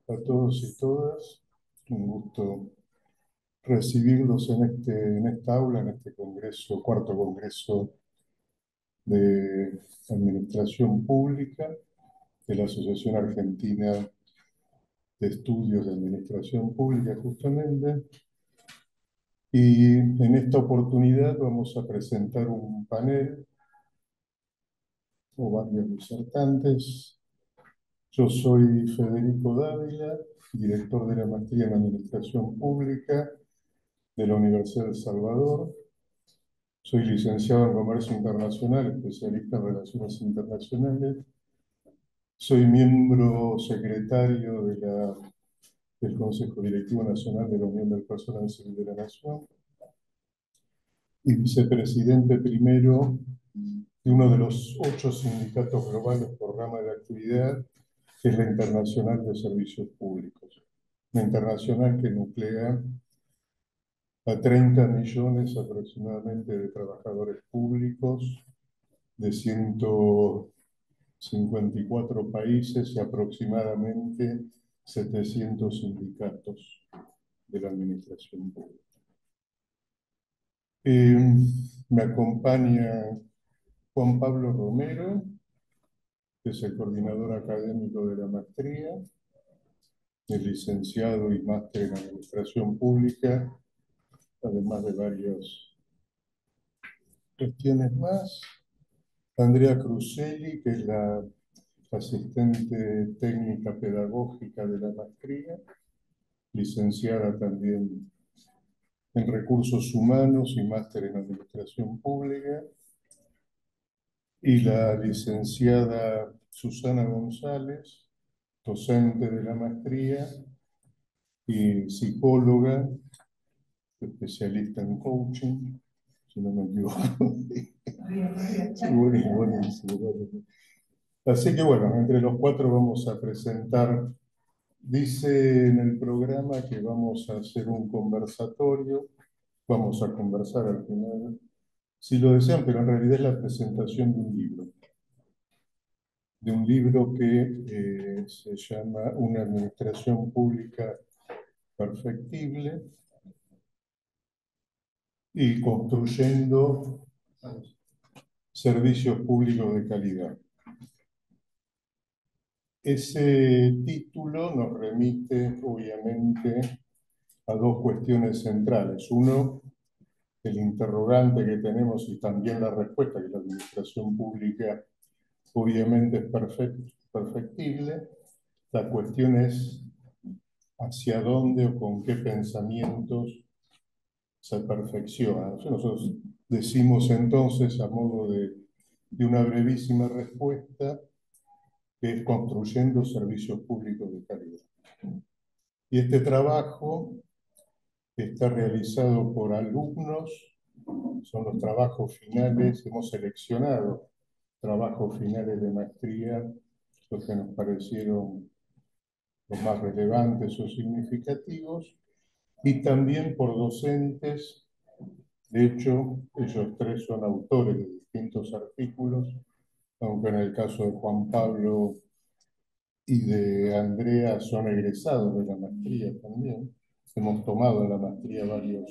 a todos y todas. Un gusto recibirlos en esta aula, en este congreso, cuarto congreso de Administración Pública de la Asociación Argentina de Estudios de Administración Pública, justamente. Y en esta oportunidad vamos a presentar un panel o varios disertantes. Yo soy Federico Dávila, director de la Maestría en Administración Pública de la Universidad de El Salvador. Soy licenciado en Comercio Internacional, especialista en Relaciones Internacionales. Soy miembro secretario del Consejo Directivo Nacional de la Unión del Personal Civil de la Nación y vicepresidente primero de uno de los 8 sindicatos globales por rama de actividad, que es la Internacional de Servicios Públicos. Una internacional que nuclea a 30 millones aproximadamente de trabajadores públicos de 154 países y aproximadamente 700 sindicatos de la administración pública. Me acompaña Juan Pablo Romero, que es el coordinador académico de la maestría, es licenciado y máster en Administración Pública, además de varias cuestiones más. Andrea Cruselli, que es la asistente técnica pedagógica de la maestría, licenciada también en Recursos Humanos y máster en Administración Pública. Y la licenciada Susana González, docente de la maestría y psicóloga, especialista en coaching, si no me equivoco. Buenísimo, buenísimo. Así que bueno, entre los 4 vamos a presentar. Dice en el programa que vamos a hacer un conversatorio, vamos a conversar al final, si lo desean, pero en realidad es la presentación de un libro que se llama Una Administración Pública Perfectible y construyendo servicios públicos de calidad. Ese título nos remite, obviamente, a 2 cuestiones centrales. Uno, el interrogante que tenemos y también la respuesta, que la administración pública obviamente es perfectible. La cuestión es hacia dónde o con qué pensamientos se perfecciona. Nosotros decimos entonces, a modo de una brevísima respuesta, que es construyendo servicios públicos de calidad. Y este trabajo está realizado por alumnos, son los trabajos finales, hemos seleccionado trabajos finales de maestría, los que nos parecieron los más relevantes o significativos, y también por docentes. De hecho, ellos 3 son autores de distintos artículos, aunque en el caso de Juan Pablo y de Andrea son egresados de la maestría también. Hemos tomado en la maestría varios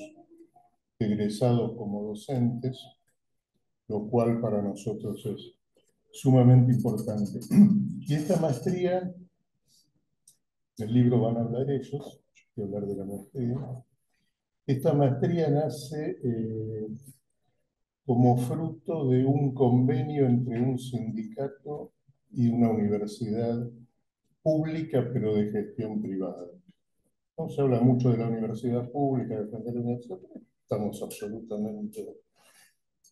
egresados como docentes, lo cual para nosotros es sumamente importante. Y esta maestría, del libro van a hablar ellos, yo voy a hablar de la maestría. Esta maestría nace como fruto de un convenio entre un sindicato y una universidad pública, pero de gestión privada. No se habla mucho de la universidad pública, de defender la universidad, estamos absolutamente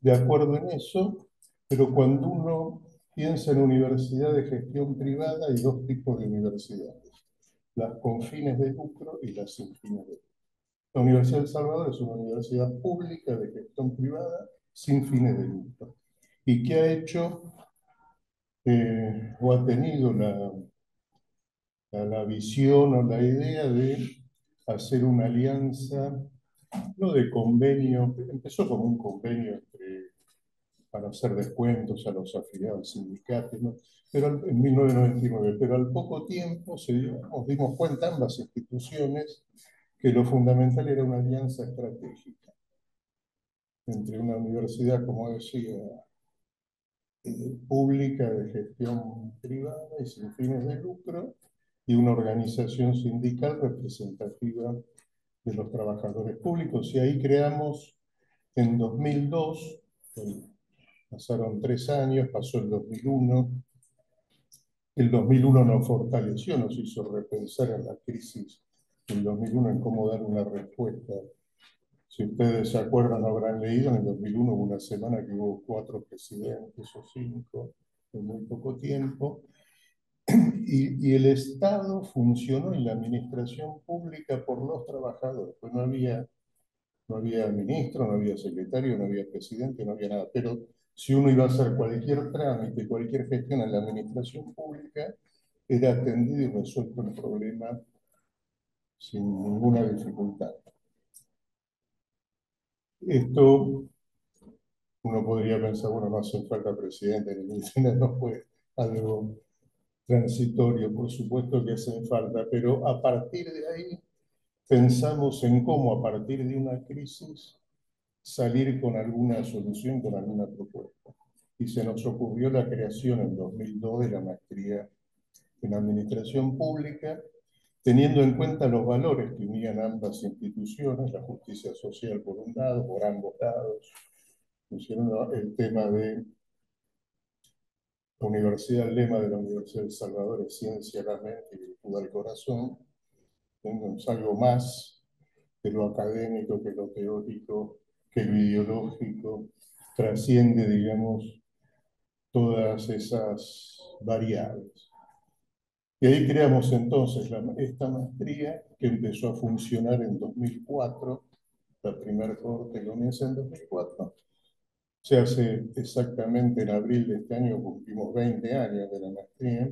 de acuerdo en eso, pero cuando uno piensa en universidad de gestión privada, hay 2 tipos de universidades: las con fines de lucro y las sin fines de lucro. La Universidad de El Salvador es una universidad pública de gestión privada sin fines de lucro, y que ha hecho o ha tenido la visión o la idea de hacer una alianza, no de convenio, empezó como un convenio entre para hacer descuentos a los afiliados sindicatos, ¿no? Pero en 1999, pero al poco tiempo nos dimos cuenta ambas instituciones que lo fundamental era una alianza estratégica entre una universidad, como decía, pública de gestión privada y sin fines de lucro, y una organización sindical representativa de los trabajadores públicos. Y ahí creamos en 2002, pasaron 3 años, pasó el 2001. El 2001 nos fortaleció, nos hizo repensar en la crisis del 2001 en cómo dar una respuesta. Si ustedes se acuerdan, habrán leído, en el 2001 hubo una semana que hubo 4 presidentes o 5 en muy poco tiempo, y el Estado funcionó en la administración pública por los trabajadores, pues no había ministro, no había secretario, no había presidente, no había nada, pero si uno iba a hacer cualquier trámite, cualquier gestión en la administración pública, era atendido y resuelto el problema sin ninguna dificultad. Esto uno podría pensar, bueno, no hace falta presidente ni ministro, no fue algo transitorio, por supuesto que hace falta, pero a partir de ahí pensamos en cómo a partir de una crisis salir con alguna solución, con alguna propuesta. Y se nos ocurrió la creación en 2002 de la maestría en Administración Pública, teniendo en cuenta los valores que unían ambas instituciones, la justicia social por un lado, por ambos lados, pusieron el tema de la universidad, el lema de la Universidad de El Salvador es ciencia a la mente y virtud al corazón, es algo más que lo académico, que lo teórico, que lo ideológico, trasciende, digamos, todas esas variables. Y ahí creamos entonces esta maestría que empezó a funcionar en 2004, la primera corte comienza en 2004, se hace exactamente en abril de este año, cumplimos 20 años de la maestría.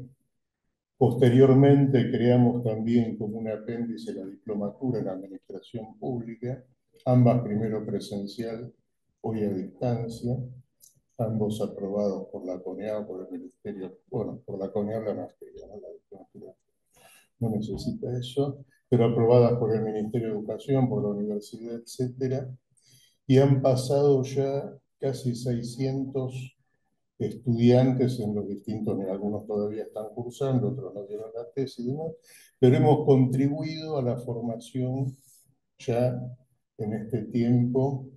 Posteriormente creamos también como un apéndice la diplomatura en Administración Pública, ambas primero presencial, hoy a distancia, ambos aprobados por la CONEAB, por el Ministerio, bueno, por la CONEAB la maestría, ¿no? La diplomatura no necesita eso, pero aprobadas por el Ministerio de Educación, por la universidad, etcétera, y han pasado ya casi 600 estudiantes en los distintos, algunos todavía están cursando, otros no dieron la tesis y demás, pero hemos contribuido a la formación ya en este tiempo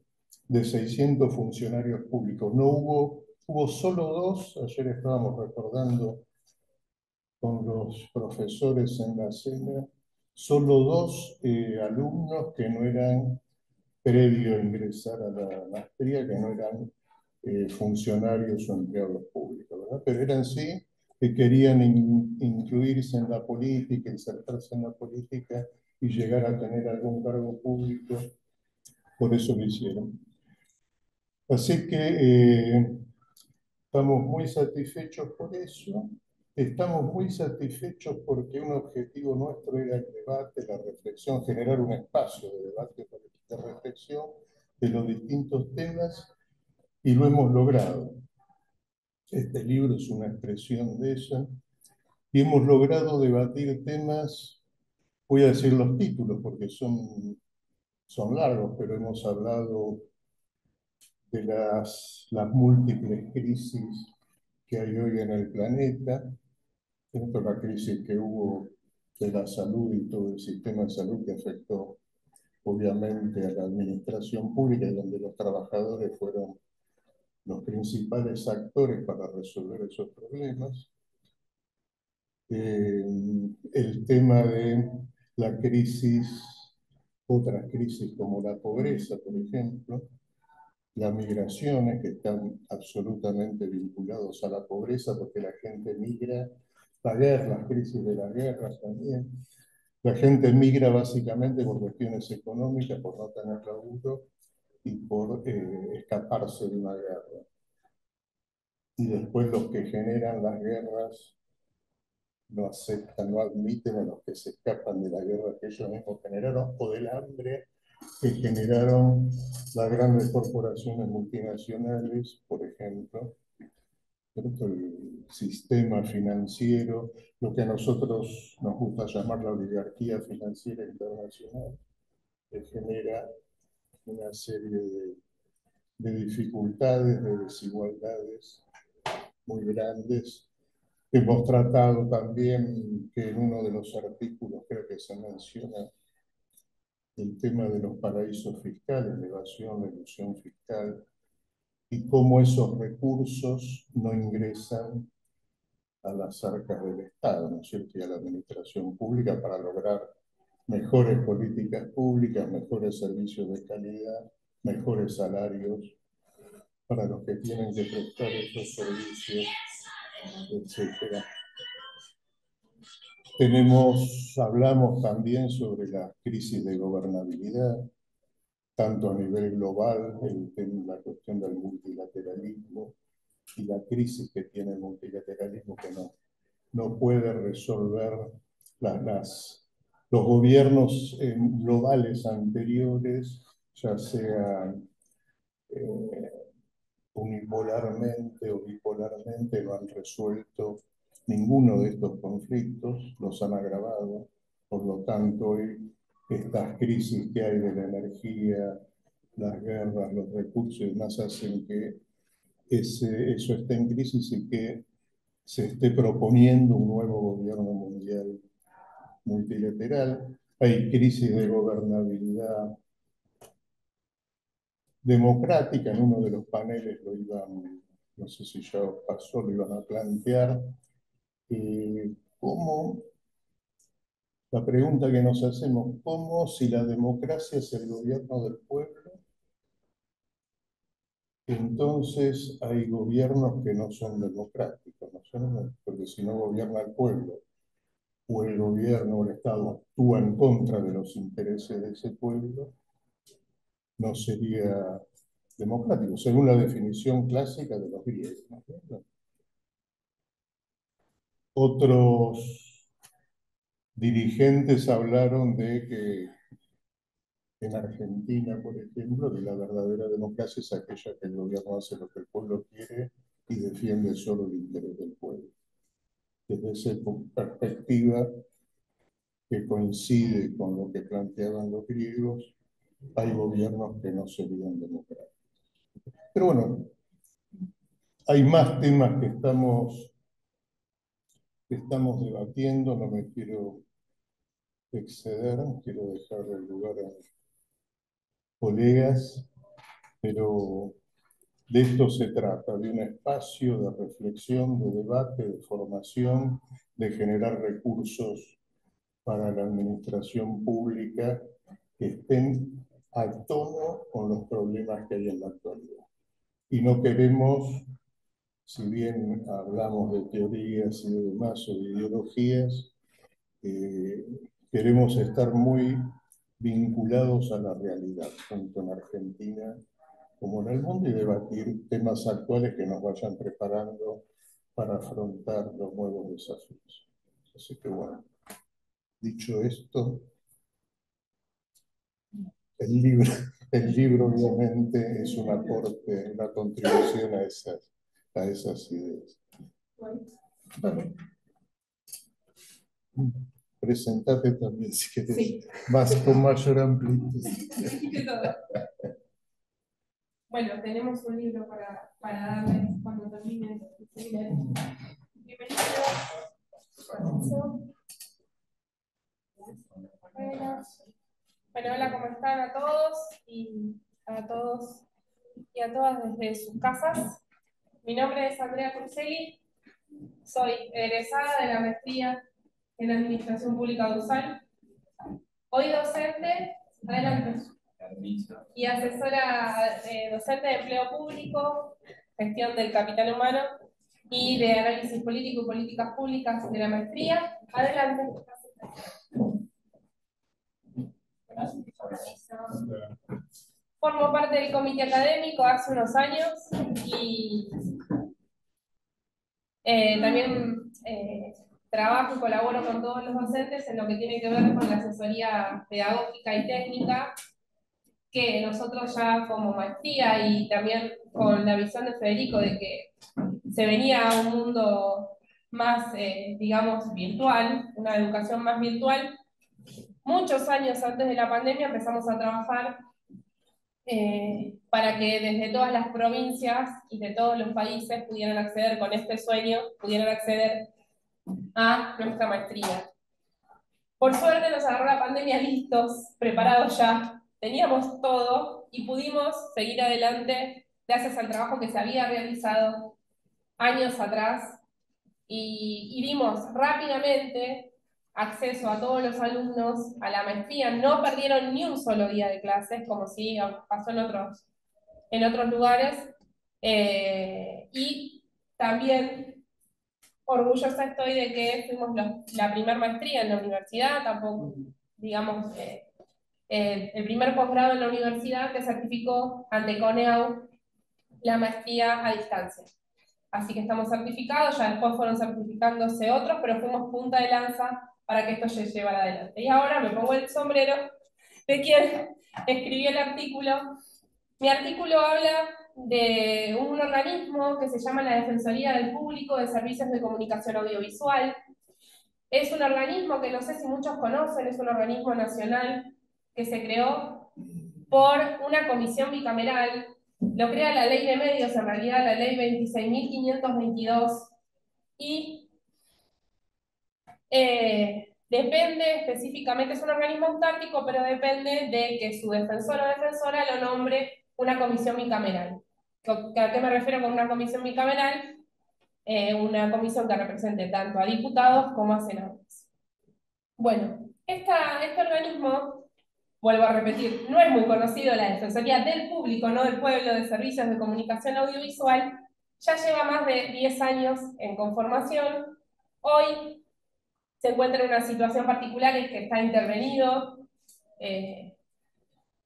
de 600 funcionarios públicos. No hubo solo dos, ayer estábamos recordando con los profesores en la cena, solo dos alumnos que no eran, previo a ingresar a la maestría, que no eran funcionarios o empleados públicos, ¿verdad? Pero eran sí que querían incluirse en la política, insertarse en la política y llegar a tener algún cargo público, por eso lo hicieron. Así que estamos muy satisfechos por eso. Estamos muy satisfechos porque un objetivo nuestro era el debate, la reflexión, generar un espacio de debate, de reflexión de los distintos temas, y lo hemos logrado. Este libro es una expresión de eso, y hemos logrado debatir temas, voy a decir los títulos porque son largos, pero hemos hablado de las múltiples crisis que hay hoy en el planeta, tanto la crisis que hubo de la salud y todo el sistema de salud que afectó obviamente a la administración pública y donde los trabajadores fueron los principales actores para resolver esos problemas. El tema de la crisis, otras crisis como la pobreza, por ejemplo, las migraciones que están absolutamente vinculados a la pobreza porque la gente migra, la guerra, las crisis de las guerras también. La gente migra básicamente por cuestiones económicas, por no tener laburo y por escaparse de una guerra. Y después los que generan las guerras no aceptan, no admiten a los que se escapan de la guerra que ellos mismos generaron o del hambre que generaron las grandes corporaciones multinacionales, por ejemplo, ¿cierto? El sistema financiero, lo que a nosotros nos gusta llamar la oligarquía financiera internacional, que genera una serie de dificultades, de desigualdades muy grandes. Hemos tratado también que en uno de los artículos creo que se menciona el tema de los paraísos fiscales, la evasión, la ilusión fiscal, y cómo esos recursos no ingresan a las arcas del Estado, ¿no es cierto?, y a la administración pública para lograr mejores políticas públicas, mejores servicios de calidad, mejores salarios para los que tienen que prestar esos servicios, etcétera. Hablamos también sobre la crisis de gobernabilidad, tanto a nivel global, la cuestión del multilateralismo y la crisis que tiene el multilateralismo que no puede resolver los gobiernos globales anteriores, ya sean unipolarmente o bipolarmente, no han resuelto ninguno de estos conflictos, los han agravado. Por lo tanto, hoy estas crisis que hay de la energía, las guerras, los recursos y demás hacen que eso esté en crisis y que se esté proponiendo un nuevo gobierno mundial multilateral. Hay crisis de gobernabilidad democrática. En uno de los paneles no sé si ya pasó, lo iban a plantear. ¿Cómo? La pregunta que nos hacemos, ¿cómo si la democracia es el gobierno del pueblo? Entonces hay gobiernos que no son democráticos, ¿no? Porque si no gobierna el pueblo, o el gobierno o el Estado actúa en contra de los intereses de ese pueblo, no sería democrático, según la definición clásica de los griegos, ¿no? Otros dirigentes hablaron de que en Argentina, por ejemplo, que la verdadera democracia es aquella que el gobierno hace lo que el pueblo quiere y defiende solo el interés del pueblo. Desde esa perspectiva, que coincide con lo que planteaban los griegos, hay gobiernos que no serían democráticos. Pero bueno, hay más temas que estamos debatiendo, no me quiero exceder, quiero dejar el lugar a colegas, pero de esto se trata, de un espacio de reflexión, de debate, de formación, de generar recursos para la administración pública que estén a tono con los problemas que hay en la actualidad. Y no queremos, si bien hablamos de teorías y de demás o de ideologías, queremos estar muy vinculados a la realidad, tanto en Argentina como en el mundo, y debatir temas actuales que nos vayan preparando para afrontar los nuevos desafíos. Así que bueno, dicho esto, el libro, el libro obviamente es un aporte, una contribución a esas ideas. Bueno, presentate también si querés, sí. Con mayor amplitud. Bueno, tenemos un libro para darles cuando termine. Bienvenidos. Bueno, hola, ¿cómo están a todos y a todos y a todas desde sus casas? Mi nombre es Andrea Curselli, soy egresada de la maestría en Administración Pública de USAL, hoy docente, adelante, y asesora docente de empleo público, gestión del capital humano y de análisis político y políticas públicas de la maestría. Adelante. Formo parte del comité académico hace unos años y también trabajo y colaboro con todos los docentes en lo que tiene que ver con la asesoría pedagógica y técnica que nosotros ya como maestría y también con la visión de Federico de que se venía a un mundo más, digamos, virtual, una educación más virtual, muchos años antes de la pandemia empezamos a trabajar para que desde todas las provincias y de todos los países pudieran acceder con este sueño, pudieran acceder a nuestra maestría. Por suerte nos agarró la pandemia listos, preparados ya, teníamos todo y pudimos seguir adelante gracias al trabajo que se había realizado años atrás y dimos rápidamente acceso a todos los alumnos a la maestría. No perdieron ni un solo día de clases, como sí pasó en otros lugares. Y también orgullosa estoy de que fuimos la primera maestría en la universidad, tampoco, digamos, el primer posgrado en la universidad que certificó ante CONEAU la maestría a distancia. Así que estamos certificados, ya después fueron certificándose otros, pero fuimos punta de lanza para que esto se llevara adelante. Y ahora me pongo el sombrero de quien escribió el artículo. Mi artículo habla de un organismo que se llama la Defensoría del Público de Servicios de Comunicación Audiovisual. Es un organismo que no sé si muchos conocen, es un organismo nacional que se creó por una comisión bicameral. Lo crea la ley de medios, en realidad la ley 26.522, y depende específicamente, es un organismo autárquico, pero depende de que su defensor o defensora lo nombre una comisión bicameral. ¿A qué me refiero con una comisión bicameral? Una comisión que represente tanto a diputados como a senadores. Bueno, este organismo, vuelvo a repetir, no es muy conocido, la Defensoría del Público, no del Pueblo, de Servicios de Comunicación Audiovisual, ya lleva más de 10 años en conformación. Hoy se encuentra en una situación particular, es que está intervenido,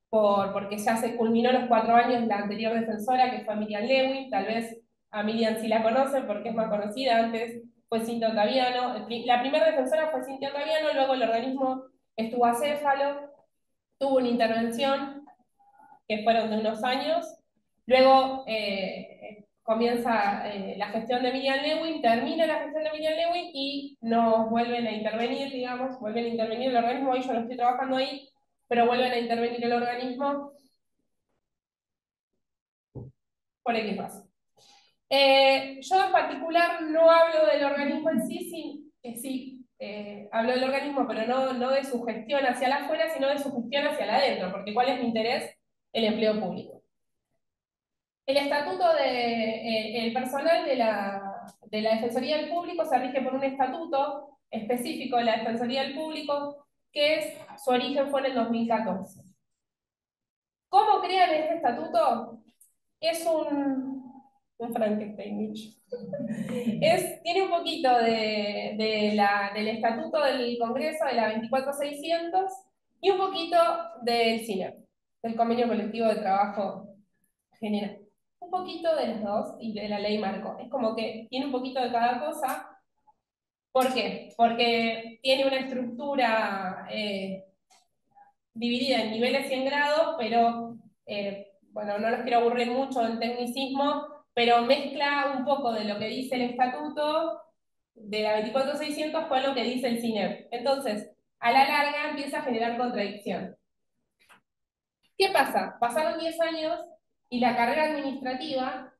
porque ya se culminó los 4 años la anterior defensora, que fue Miriam Lewin. Tal vez a Miriam sí la conocen porque es más conocida, antes fue Cintia Ottaviano. La primera defensora fue Cintia Ottaviano, luego el organismo estuvo acéfalo, tuvo una intervención que fueron de unos años, luego comienza la gestión de Miriam Lewin, termina la gestión de Miriam Lewin y nos vuelven a intervenir, digamos, vuelven a intervenir el organismo, hoy yo no estoy trabajando ahí, pero vuelven a intervenir el organismo por X razón. Yo en particular no hablo del organismo en sí, sí, hablo del organismo, pero no de su gestión hacia la afuera, sino de su gestión hacia la adentro, porque ¿cuál es mi interés? El empleo público. El estatuto el personal de la Defensoría del Público se rige por un estatuto específico de la Defensoría del Público, que es, su origen fue en el 2014. ¿Cómo crean este estatuto? Es un Frankenstein. Tiene un poquito del estatuto del Congreso, de la 24600, y un poquito del CINEP, del Convenio Colectivo de Trabajo General. Un poquito de los dos y de la ley marco. Es como que tiene un poquito de cada cosa. ¿Por qué? Porque tiene una estructura dividida en niveles y en grados, pero bueno, no los quiero aburrir mucho en tecnicismo, pero mezcla un poco de lo que dice el estatuto de la 24600 con lo que dice el CINEP. Entonces, a la larga empieza a generar contradicción. ¿Qué pasa? Pasaron 10 años y la carrera administrativa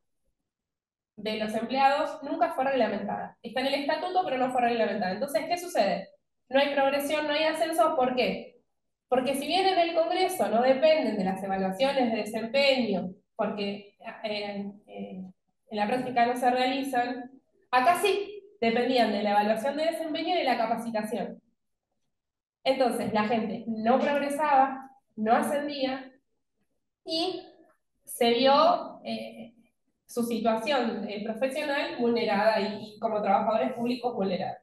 de los empleados nunca fue reglamentada. Está en el estatuto, pero no fue reglamentada. Entonces, ¿qué sucede? No hay progresión, no hay ascenso. ¿Por qué? Porque si bien en el Congreso no dependen de las evaluaciones de desempeño, porque en la práctica no se realizan, acá sí dependían de la evaluación de desempeño y de la capacitación. Entonces, la gente no progresaba, no ascendía y se vio su situación profesional vulnerada y como trabajadores públicos vulnerada.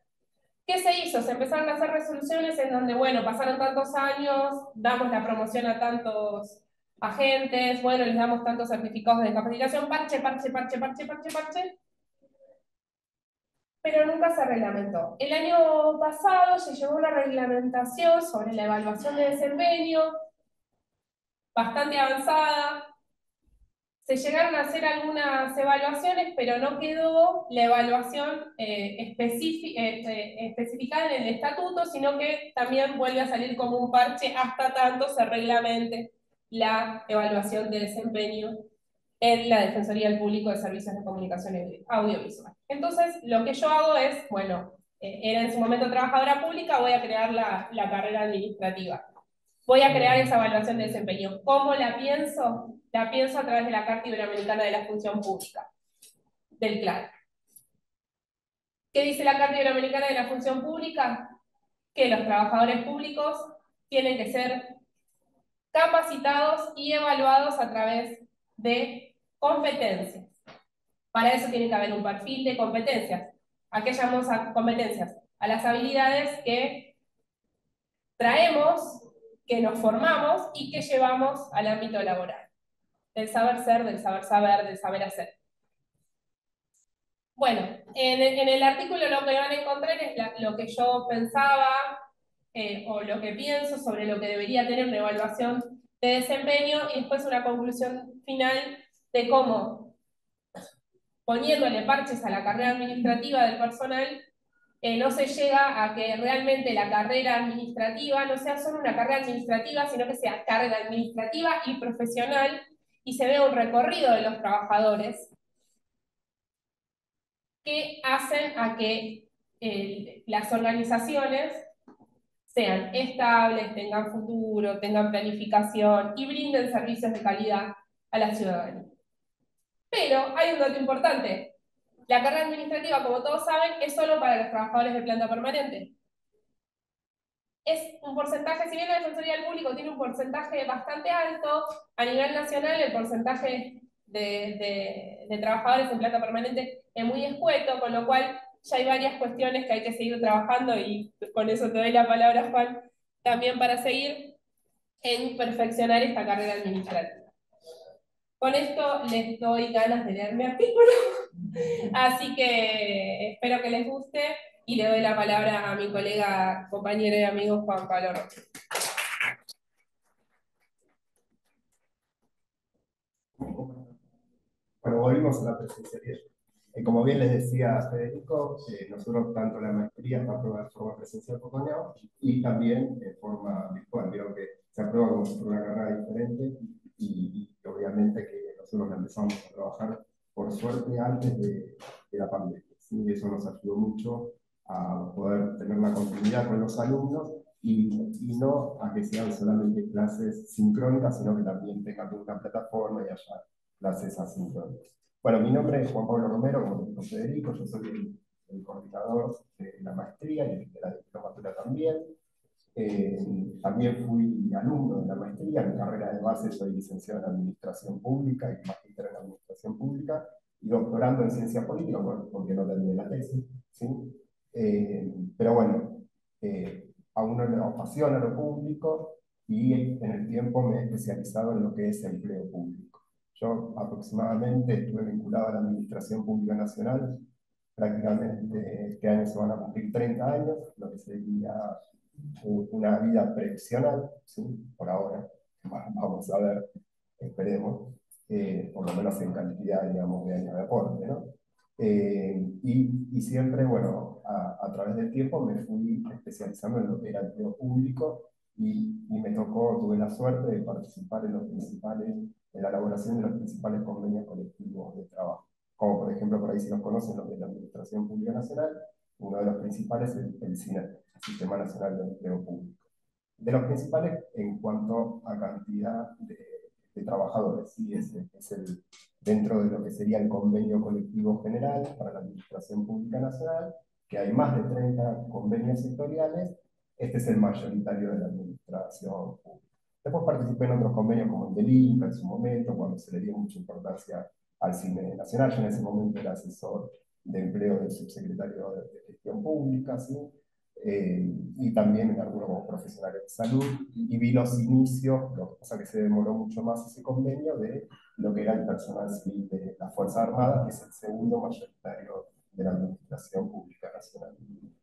¿Qué se hizo? Se empezaron a hacer resoluciones en donde, bueno, pasaron tantos años, damos la promoción a tantos agentes, bueno, les damos tantos certificados de capacitación, parche, parche, parche, parche, parche, parche, pero nunca se reglamentó. El año pasado se llevó una reglamentación sobre la evaluación de desempeño, bastante avanzada. Se llegaron a hacer algunas evaluaciones, pero no quedó la evaluación especificada en el estatuto, sino que también vuelve a salir como un parche hasta tanto se reglamente la evaluación de desempeño en la Defensoría del Público de Servicios de Comunicación Audiovisual. Entonces, lo que yo hago es, bueno, era en su momento trabajadora pública, voy a crear la carrera administrativa. Voy a crear esa evaluación de desempeño. ¿Cómo la pienso? La pienso a través de la Carta Iberoamericana de la Función Pública, del CLAR. ¿Qué dice la Carta Iberoamericana de la Función Pública? Que los trabajadores públicos tienen que ser capacitados y evaluados a través de competencias. Para eso tiene que haber un perfil de competencias. ¿A qué llamamos a competencias? A las habilidades que traemos, que nos formamos y que llevamos al ámbito laboral. Del saber ser, del saber saber, del saber hacer. Bueno, en el artículo lo que van a encontrar es lo que yo pensaba o lo que pienso sobre lo que debería tener una evaluación de desempeño y después una conclusión final de cómo, poniéndole parches a la carrera administrativa del personal, no se llega a que realmente la carrera administrativa no sea solo una carrera administrativa, sino que sea carrera administrativa y profesional y se vea un recorrido de los trabajadores que hacen a que las organizaciones sean estables, tengan futuro, tengan planificación y brinden servicios de calidad a la ciudadanía. Pero hay un dato importante. La carrera administrativa, como todos saben, es solo para los trabajadores de planta permanente. Es un porcentaje, si bien la Defensoría del Público tiene un porcentaje bastante alto, a nivel nacional el porcentaje de trabajadores en planta permanente es muy escueto, con lo cual ya hay varias cuestiones que hay que seguir trabajando y con eso te doy la palabra, Juan, también para seguir en perfeccionar esta carrera administrativa. Con esto les doy ganas de leer mi artículo, así que espero que les guste y le doy la palabra a mi colega, compañero y amigo Juan Pablo Rojas. Bueno, volvimos a la presencialidad. Como bien les decía Federico, nosotros tanto la maestría está aprobada de forma presencial por Coneado y también de forma virtual. Veo que se aprueba como si fuera una carrera diferente y obviamente que nosotros la empezamos a trabajar por suerte antes de la pandemia. ¿Sí? Eso nos ayudó mucho a poder tener la continuidad con los alumnos y no a que sean solamente clases sincrónicas, sino que también tengan una plataforma y haya clases asíncronas. Bueno, mi nombre es Juan Pablo Romero, como dijo Federico, yo soy el coordinador de la maestría y de la diplomatura también. También fui alumno de la maestría, en mi carrera de base soy licenciado en Administración Pública y magíster en Administración Pública, y doctorando en Ciencia Política, bueno, porque no terminé la tesis, ¿sí? Pero bueno, a uno le apasiona lo público y en el tiempo me he especializado en lo que es empleo público. Yo aproximadamente estuve vinculado a la Administración Pública Nacional, prácticamente este año se van a cumplir 30 años, lo que sería una vida previsional, ¿sí? Por ahora, vamos a ver, esperemos, por lo menos en cantidad, digamos, de años de aporte, ¿no? Y siempre, bueno, a través del tiempo me fui especializando en lo que era empleo público y me tocó, tuve la suerte de participar en la elaboración de los principales convenios colectivos de trabajo, como por ejemplo, por ahí si los conocen, los de la Administración Pública Nacional, uno de los principales es el SINEP, el Sistema Nacional de Empleo Público. De los principales en cuanto a cantidad de trabajadores, ¿sí? Es el, dentro de lo que sería el convenio colectivo general para la Administración Pública Nacional, que hay más de 30 convenios sectoriales, este es el mayoritario de la Administración Pública. Después participé en otros convenios como el del INCA en su momento, cuando se le dio mucha importancia al cine nacional. Yo en ese momento era asesor de empleo del subsecretario de Gestión Pública, ¿sí? Y también en algunos profesionales de salud, y vi los inicios, lo que pasa que se demoró mucho más ese convenio, de lo que era el personal civil de la Fuerza Armada, que es el segundo mayoritario de la Administración Pública Nacional.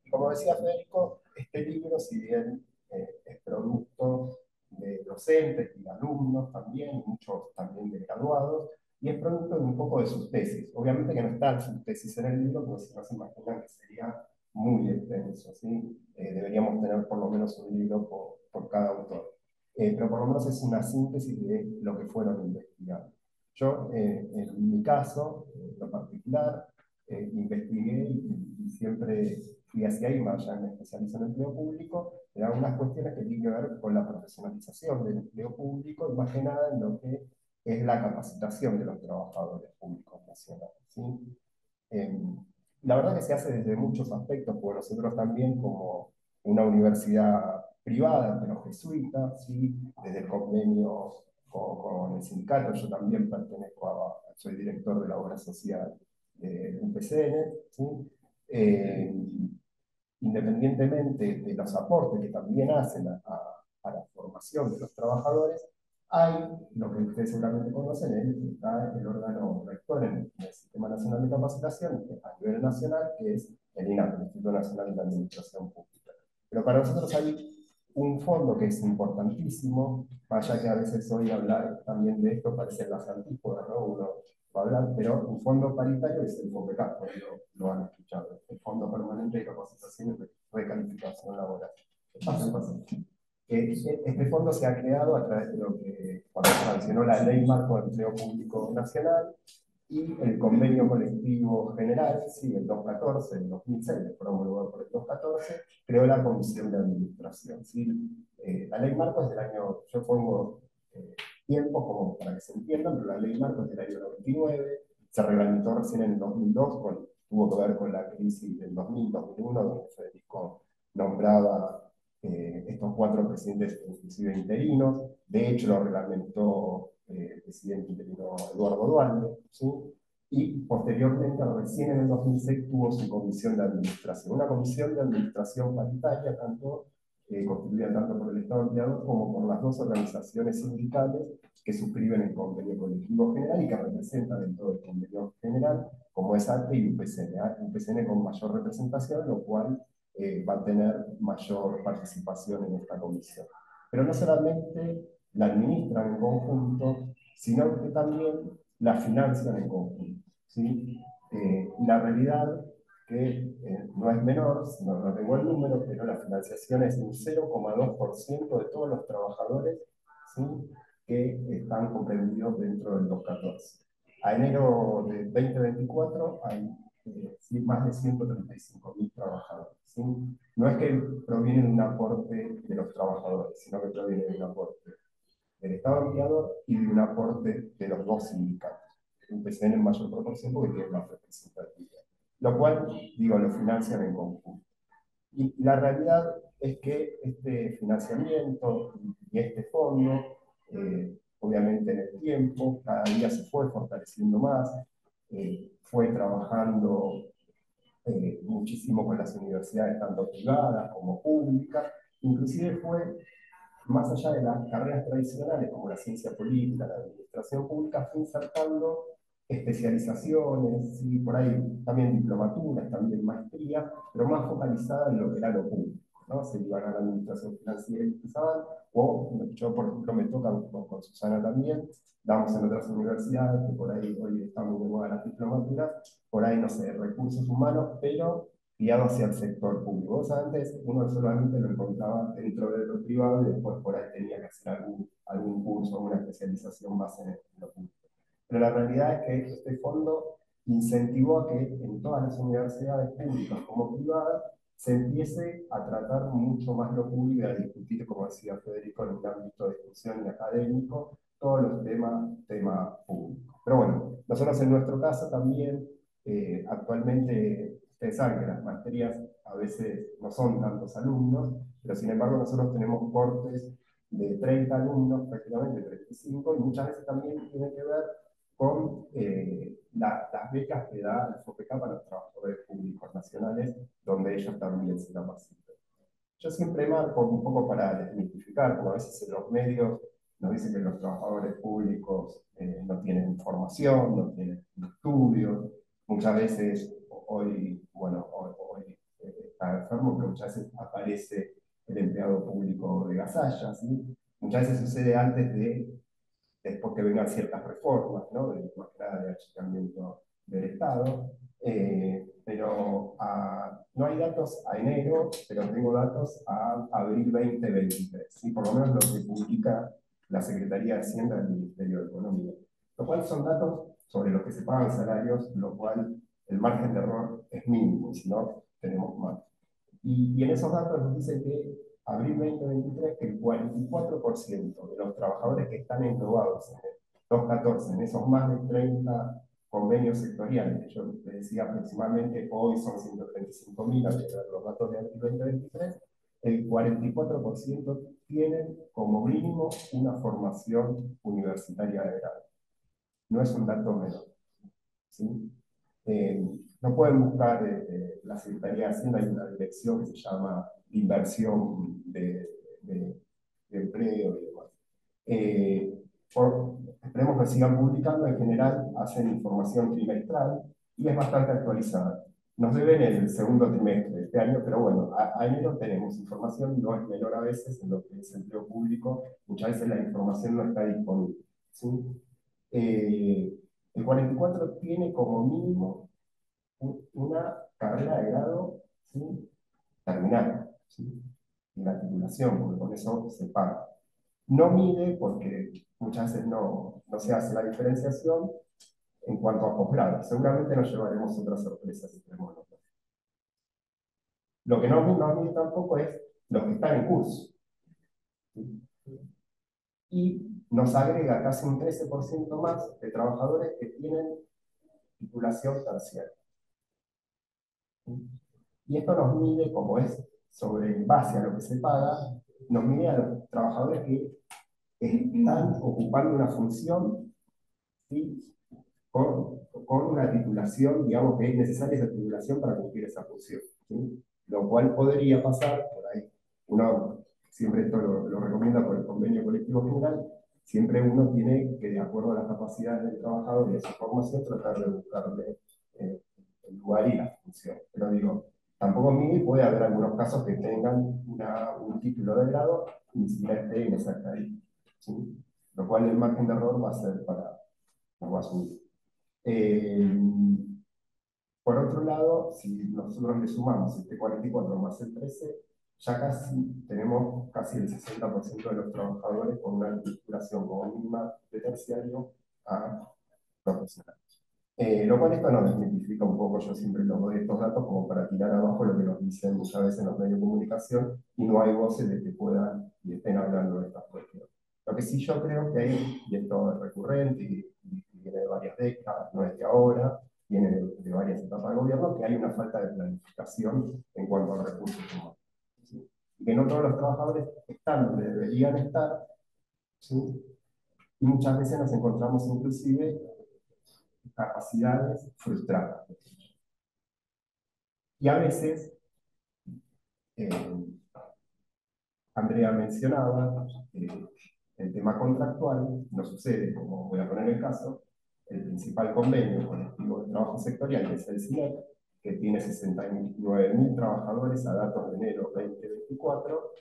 Y como decía Federico, este libro, si bien es producto de docentes y la alumnos también, muchos también de graduados, y es producto de un poco de sus tesis. Obviamente que no están sus tesis en el libro, porque si no se imaginan que sería muy extenso, ¿sí? Deberíamos tener por lo menos un libro por cada autor. Pero por lo menos es una síntesis de lo que fueron investigando. Yo, en mi caso, en lo particular, investigué y siempre fui hacia ahí, más allá me especializo en empleo público, en algunas cuestiones que tienen que ver con la profesionalización del empleo público y más que nada en lo que es la capacitación de los trabajadores públicos nacionales, ¿sí? La verdad que se hace desde muchos aspectos, porque nosotros también como una universidad privada, pero jesuita, ¿sí? Desde el convenio con el sindicato, yo también pertenezco soy director de la obra social de UPCN, ¿sí? Eh, Independientemente de los aportes que también hacen a la formación de los trabajadores, hay lo que ustedes seguramente conocen, está el órgano rector en el Sistema Nacional de Capacitación a nivel nacional, que es el INAP, el Instituto Nacional de Administración Pública. Pero para nosotros hay un fondo que es importantísimo, vaya que a veces hoy hablar también de esto parece las antípodas, ¿no? Uno va a hablar, pero un fondo paritario es el FOPECAP, lo han escuchado, el Fondo Permanente de Capacitación y Recalificación Laboral. Este fondo se ha creado a través de lo que, cuando se sancionó la Ley Marco de Empleo Público Nacional y el Convenio Colectivo General, sí, el 214, el 2006, promulgado por el 214, creó la Comisión de Administración. ¿Sí? La Ley Marco es del año, yo pongo tiempo como para que se entiendan, pero la Ley Marco es del año 99, se reglamentó recién en el 2002, tuvo que ver con la crisis del 2000-2001, donde Federico nombraba estos 4 presidentes inclusive interinos. De hecho lo reglamentó el presidente interino Eduardo Dualde, ¿sí? Y posteriormente, recién en el 2006, tuvo su comisión de administración, una comisión de administración paritaria, constituida tanto por el Estado empleador como por las 2 organizaciones sindicales que suscriben el convenio colectivo general y que representan dentro del convenio general, como es ATE y UPCN. UPCN con mayor representación, lo cual va a tener mayor participación en esta comisión. Pero no solamente la administran en conjunto, sino que también la financian en conjunto, ¿sí? La realidad que no es menor, no tengo el número, pero la financiación es un 0,2% de todos los trabajadores, ¿sí? Que están comprendidos dentro del 214. A enero de 2024 hay más de 135.000 trabajadores, ¿sí? No es que proviene de un aporte de los trabajadores, sino que proviene de un aporte del Estado empleador y de un aporte de los 2 sindicatos. Un PCN en mayor proporción porque tiene más representatividad. Lo cual, digo, lo financian en conjunto. Y la realidad es que este financiamiento y este fondo, obviamente en el tiempo, cada día se fue fortaleciendo más, fue trabajando muchísimo con las universidades, tanto privadas como públicas, inclusive fue más allá de las carreras tradicionales como la ciencia política, la administración pública, fue insertando especializaciones, ¿sí? Por ahí también diplomaturas, también maestrías, pero más focalizadas en lo que era lo público, ¿no? Se iban a la administración financiera y empezaban, o yo por ejemplo me toca con Susana también, damos en otras universidades, que por ahí hoy estamos de moda las diplomaturas, por ahí no sé, recursos humanos, pero guiado hacia el sector público. O sea, antes uno solamente lo encontraba dentro de lo privado y después por ahí tenía que hacer algún curso, alguna especialización más en lo público. Pero la realidad es que este fondo incentivó a que en todas las universidades públicas como privadas se empiece a tratar mucho más lo público y a discutir, como decía Federico, en un ámbito de discusión y académico, todos los temas públicos. Pero bueno, nosotros en nuestro caso también, actualmente, ustedes saben que las materias a veces no son tantos alumnos, pero sin embargo nosotros tenemos cortes de 30 alumnos, prácticamente 35, y muchas veces también tiene que ver con las becas que da el FOPECA para los trabajadores públicos nacionales, donde ellos también se la participan. Yo siempre marco un poco para desmitificar, como a veces en los medios nos dicen que los trabajadores públicos no tienen formación, no tienen estudios, muchas veces hoy está enfermo, pero muchas veces aparece el empleado público de Gasalla, ¿sí? muchas veces sucede antes después que vengan ciertas reformas, ¿no? Más que nada de achicamiento del Estado. Pero no hay datos a enero, pero tengo datos a abril 2023, ¿sí? Por lo menos lo que publica la Secretaría de Hacienda del Ministerio de Economía. Lo cual son datos sobre los que se pagan salarios, lo cual el margen de error es mínimo, si no tenemos más. Y en esos datos nos dicen que abril 2023, que el 44% de los trabajadores que están englobados en el 214, en esos más de 30 convenios sectoriales, que yo les decía aproximadamente hoy son 135.000, al llegar los datos de abril 2023, el 44% tienen como mínimo una formación universitaria de grado. No es un dato menor, ¿sí? No pueden buscar la Secretaría de Hacienda, hay una dirección que se llama Inversión de Empleo y demás. Esperemos que sigan publicando, en general hacen información trimestral y es bastante actualizada. Nos deben el segundo trimestre de este año, pero bueno, a enero tenemos información, no es menor a veces en lo que es empleo público, muchas veces la información no está disponible, ¿sí? El 44 tiene como mínimo una carrera de grado, ¿sí? Terminada, ¿sí? Y la titulación, porque con eso se paga. No mide, porque muchas veces no se hace la diferenciación en cuanto a posgrado. Seguramente nos llevaremos otras sorpresas si tenemos nosotros. Lo que no mide tampoco es los que están en curso, ¿sí? Y nos agrega casi un 13% más de trabajadores que tienen titulación terciaria. Y esto nos mide, como es sobre base a lo que se paga, nos mide a los trabajadores que están ocupando una función, ¿sí? con una titulación, digamos que es necesaria esa titulación para cumplir esa función, ¿sí? Lo cual podría pasar, por ahí, uno siempre esto lo recomienda por el convenio colectivo general, siempre uno tiene que, de acuerdo a las capacidades del trabajador y a su formación, tratar de buscarle el lugar y la función. Pero digo, tampoco en mí puede haber algunos casos que tengan un título de grado y ni siquiera esté en esa estadística, ¿sí? Lo cual el margen de error va a ser va a subir. Por otro lado, si nosotros le sumamos este 44 más el 13, ya tenemos casi el 60% de los trabajadores con una titulación como mínima de terciario a profesional. Lo cual esto nos desmitifica un poco, yo siempre lo doy estos datos como para tirar abajo lo que nos dicen muchas veces en los medios de comunicación y no hay voces de que puedan y estén hablando de estas cuestiones. Lo que sí yo creo que hay, y esto es recurrente y viene de varias décadas, no es de ahora, viene de varias etapas de gobierno, que hay una falta de planificación en cuanto a recursos humanos, ¿sí? Y que no todos los trabajadores están donde deberían estar, ¿sí? Y muchas veces nos encontramos inclusive capacidades frustradas. Y a veces, Andrea mencionaba, el tema contractual no sucede, como voy a poner el caso, el principal convenio colectivo de trabajo sectorial, que es el CINEC, que tiene 69.000 trabajadores a datos de enero 2024,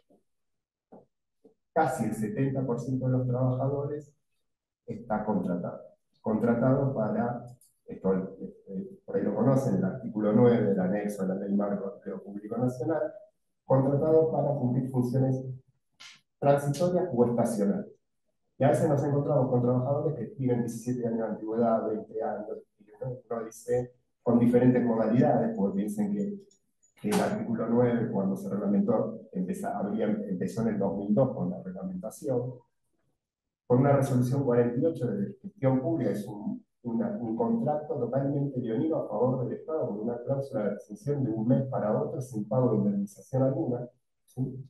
casi el 70% de los trabajadores está contratado para, esto, por ahí lo conocen, el artículo 9 del anexo de la Ley Marco de Empleo Público Nacional, contratado para cumplir funciones transitorias o estacionales. Y a veces nos encontramos con trabajadores que tienen 17 años de antigüedad, 20 años, y uno dice, con diferentes modalidades, porque dicen que el artículo 9, cuando se reglamentó, empezó en el 2002 con la reglamentación, con una resolución 48 de gestión pública, es un contrato totalmente leonino a favor del Estado, con una cláusula de exención de un mes para otro sin pago de indemnización alguna, ¿sí?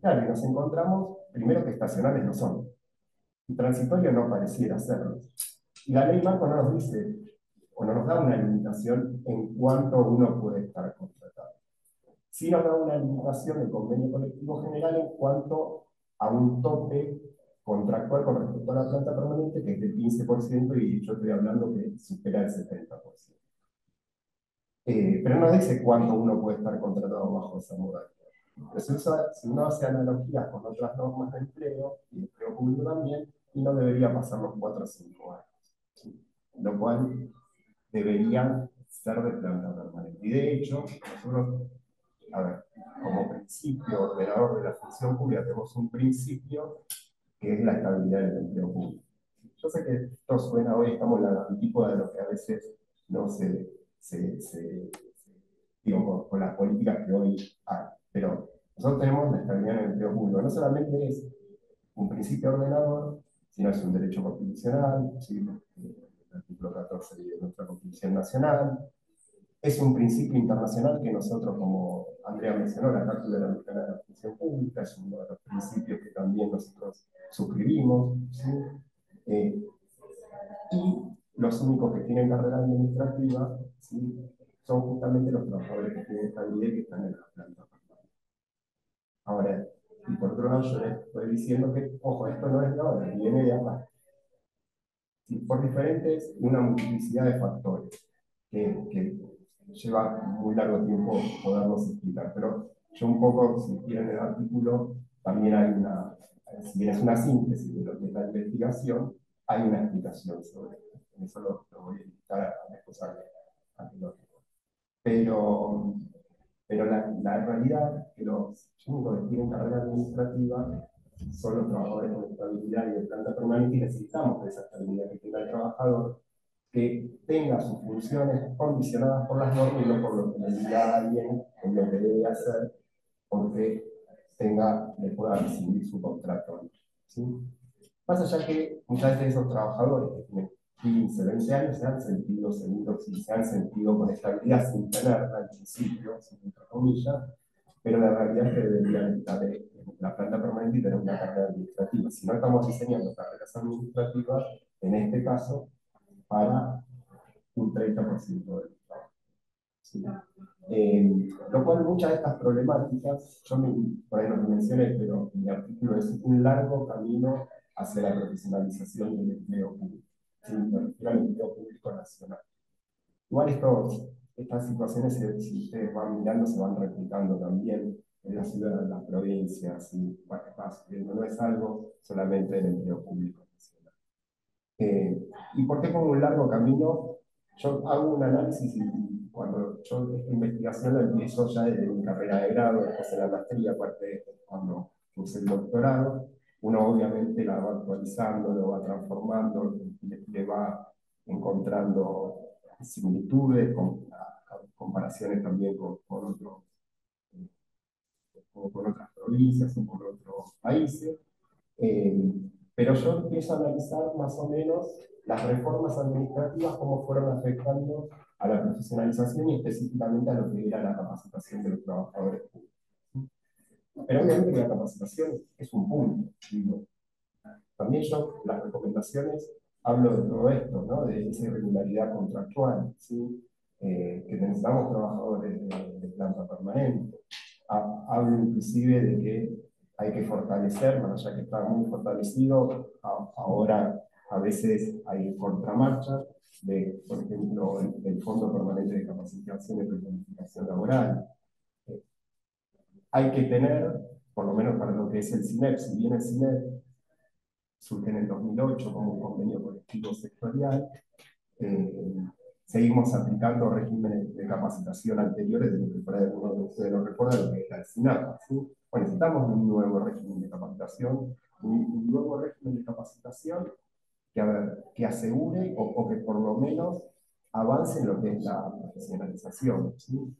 Claro, y nos encontramos, primero que estacionales no son, y transitorio no pareciera serlo. Y la ley marco no nos dice, o no nos da una limitación en cuánto uno puede estar contratado. Sí nos da una limitación el convenio colectivo general en cuanto a un tope contractual con respecto a la planta permanente, que es del 15%, y yo estoy hablando que supera el 70%. Pero no dice cuánto uno puede estar contratado bajo esa modalidad. Pero si uno hace analogías con otras normas de empleo, y empleo público también, y no debería pasar los 4 o 5 años. ¿Sí? Lo cual deberían ser de planta permanente. Y de hecho, nosotros, a ver, como principio ordenador de la función pública, tenemos un principio que es la estabilidad del empleo público. Yo sé que esto suena hoy, estamos en la antípoda de lo que a veces no digo, con las políticas que hoy hay, pero nosotros tenemos la estabilidad en el empleo público. No solamente es un principio ordenador, sino es un derecho constitucional, ¿sí? El artículo 14 de nuestra Constitución Nacional. Es un principio internacional que nosotros, como Andrea mencionó, la Cátedra Americana de la Función Pública, es uno de los principios que también nosotros suscribimos. ¿Sí? Eh, y los únicos que tienen carrera administrativa, ¿sí? Son justamente los trabajadores que tienen estabilidad y que están en la planta. Ahora, y por otro lado, yo les estoy diciendo que, ojo, esto no es de ahora, viene de acá. ¿Sí? Por diferentes, una multiplicidad de factores que lleva muy largo tiempo poderlos explicar. Pero yo un poco, si quieren el artículo, también hay una, si bien es una síntesis de lo que es la investigación, hay una explicación sobre esto. En eso lo voy a invitar a después a que lo. Pero, pero la realidad es que los únicos que tienen carrera administrativa son los trabajadores con estabilidad y de planta permanente, y necesitamos de esa estabilidad que tenga el trabajador, que tenga sus funciones condicionadas por las normas y no por lo que le diga alguien en lo que debe hacer, porque le pueda rescindir su contrato. ¿Sí? Más allá que muchas veces esos trabajadores que tienen 15, 20 años se han sentido seguros y se han sentido con estabilidad sin tenerla al principio, entre comillas, pero la realidad es que deberían estar en la planta permanente y tener una carrera administrativa. Si no estamos diseñando carreras administrativas, en este caso, para un 30% del trabajo. ¿Sí? Lo cual muchas de estas problemáticas, por ahí no lo mencioné, pero mi artículo es un largo camino hacia la profesionalización del empleo público, ¿sí? Me refiero al empleo público nacional. Igual estas situaciones, si ustedes van mirando, se van replicando también en la ciudad, en las provincias, y no es algo solamente del empleo público nacional. ¿Y por qué pongo un largo camino? Yo hago un análisis y cuando yo esta investigación la empiezo ya desde mi carrera de grado, después de la maestría, aparte de cuando puse el doctorado, uno obviamente la va actualizando, lo va transformando, le va encontrando similitudes, comparaciones también con otras provincias o con otros países. Eh, pero yo empiezo a analizar más o menos las reformas administrativas, cómo fueron afectando a la profesionalización y específicamente a lo que era la capacitación de los trabajadores públicos. Pero obviamente la capacitación es un punto. Digo. También yo, las recomendaciones, hablo de todo esto, ¿no? De esa irregularidad contractual, ¿sí? Que necesitamos trabajadores de planta permanente. Hablo inclusive de que hay que fortalecer, bueno, ya que está muy fortalecido, ahora a veces hay contramarcha por ejemplo, el Fondo Permanente de Capacitación y Planificación Laboral. Hay que tener, por lo menos para lo que es el CINEP, si bien el CINEP surge en el 2008 como un convenio colectivo sectorial, eh, seguimos aplicando regímenes de capacitación anteriores de lo que por ahí algunos de ustedes lo recuerdan, lo que era el SINAPA. ¿Sí? Bueno, necesitamos un nuevo régimen de capacitación, un nuevo régimen de capacitación que asegure o que por lo menos avance en lo que es la profesionalización. ¿Sí?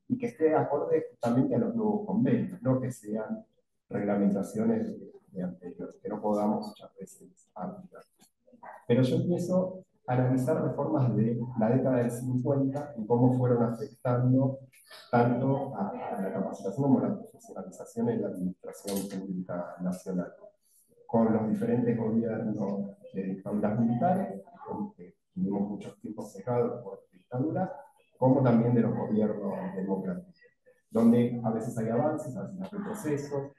Y que esté acorde justamente a los nuevos convenios, no que sean reglamentaciones de anteriores, que no podamos muchas veces aplicar. Pero yo empiezo a analizar reformas de la década del 50 y cómo fueron afectando tanto a la capacitación como a la profesionalización en la administración pública nacional, con los diferentes gobiernos de dictaduras militares, que tuvimos muchos tiempos cegados por dictaduras, como también de los gobiernos democráticos, donde a veces hay avances, a veces hay retrocesos,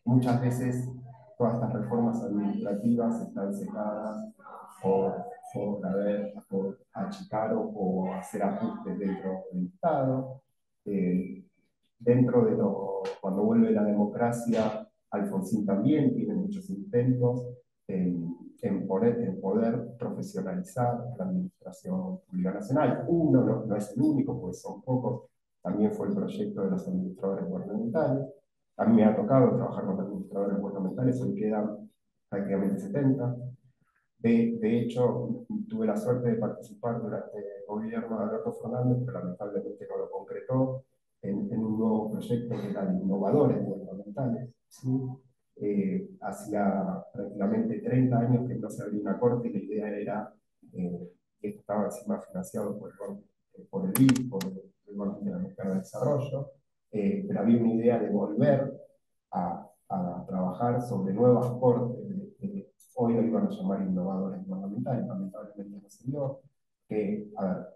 muchas veces todas estas reformas administrativas están cegadas por achicar o hacer ajustes dentro del Estado. dentro de cuando vuelve la democracia, Alfonsín también tiene muchos intentos en poder profesionalizar la administración pública nacional. Uno no es el único, pues son pocos, también fue el proyecto de los administradores gubernamentales. A mí me ha tocado trabajar con administradores gubernamentales, hoy quedan prácticamente 70. De hecho, tuve la suerte de participar durante el gobierno de Alberto Fernández, pero lamentablemente no lo concretó, en un nuevo proyecto que era de innovadores gubernamentales. ¿Sí? Hacía prácticamente 30 años que no se abría una corte y la idea era que esto estaba encima financiado por el BID, por el Banco Interamericano de Desarrollo, pero había una idea de volver a trabajar sobre nuevas cortes. Hoy lo iban a llamar innovadores gubernamentales, lamentablemente no se dio. A ver,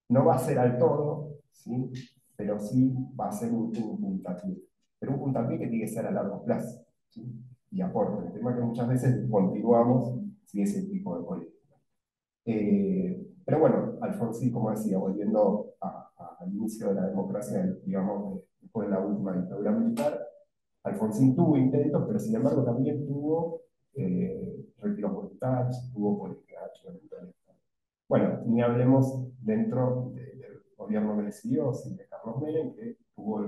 no va a ser al todo, ¿sí? Pero sí va a ser un puntapié. Pero un puntapié que tiene que ser a largo plazo, ¿sí? Y aporte. El tema es que muchas veces continuamos sin ese tipo de política. Pero bueno, Alfonsín, como decía, volviendo al inicio de la democracia, digamos, después de la última dictadura militar, Alfonsín tuvo intentos, pero sin embargo también tuvo retiros voluntarios, tuvo política de. Bueno, ni hablemos dentro del gobierno que le siguió, de Carlos Menem, que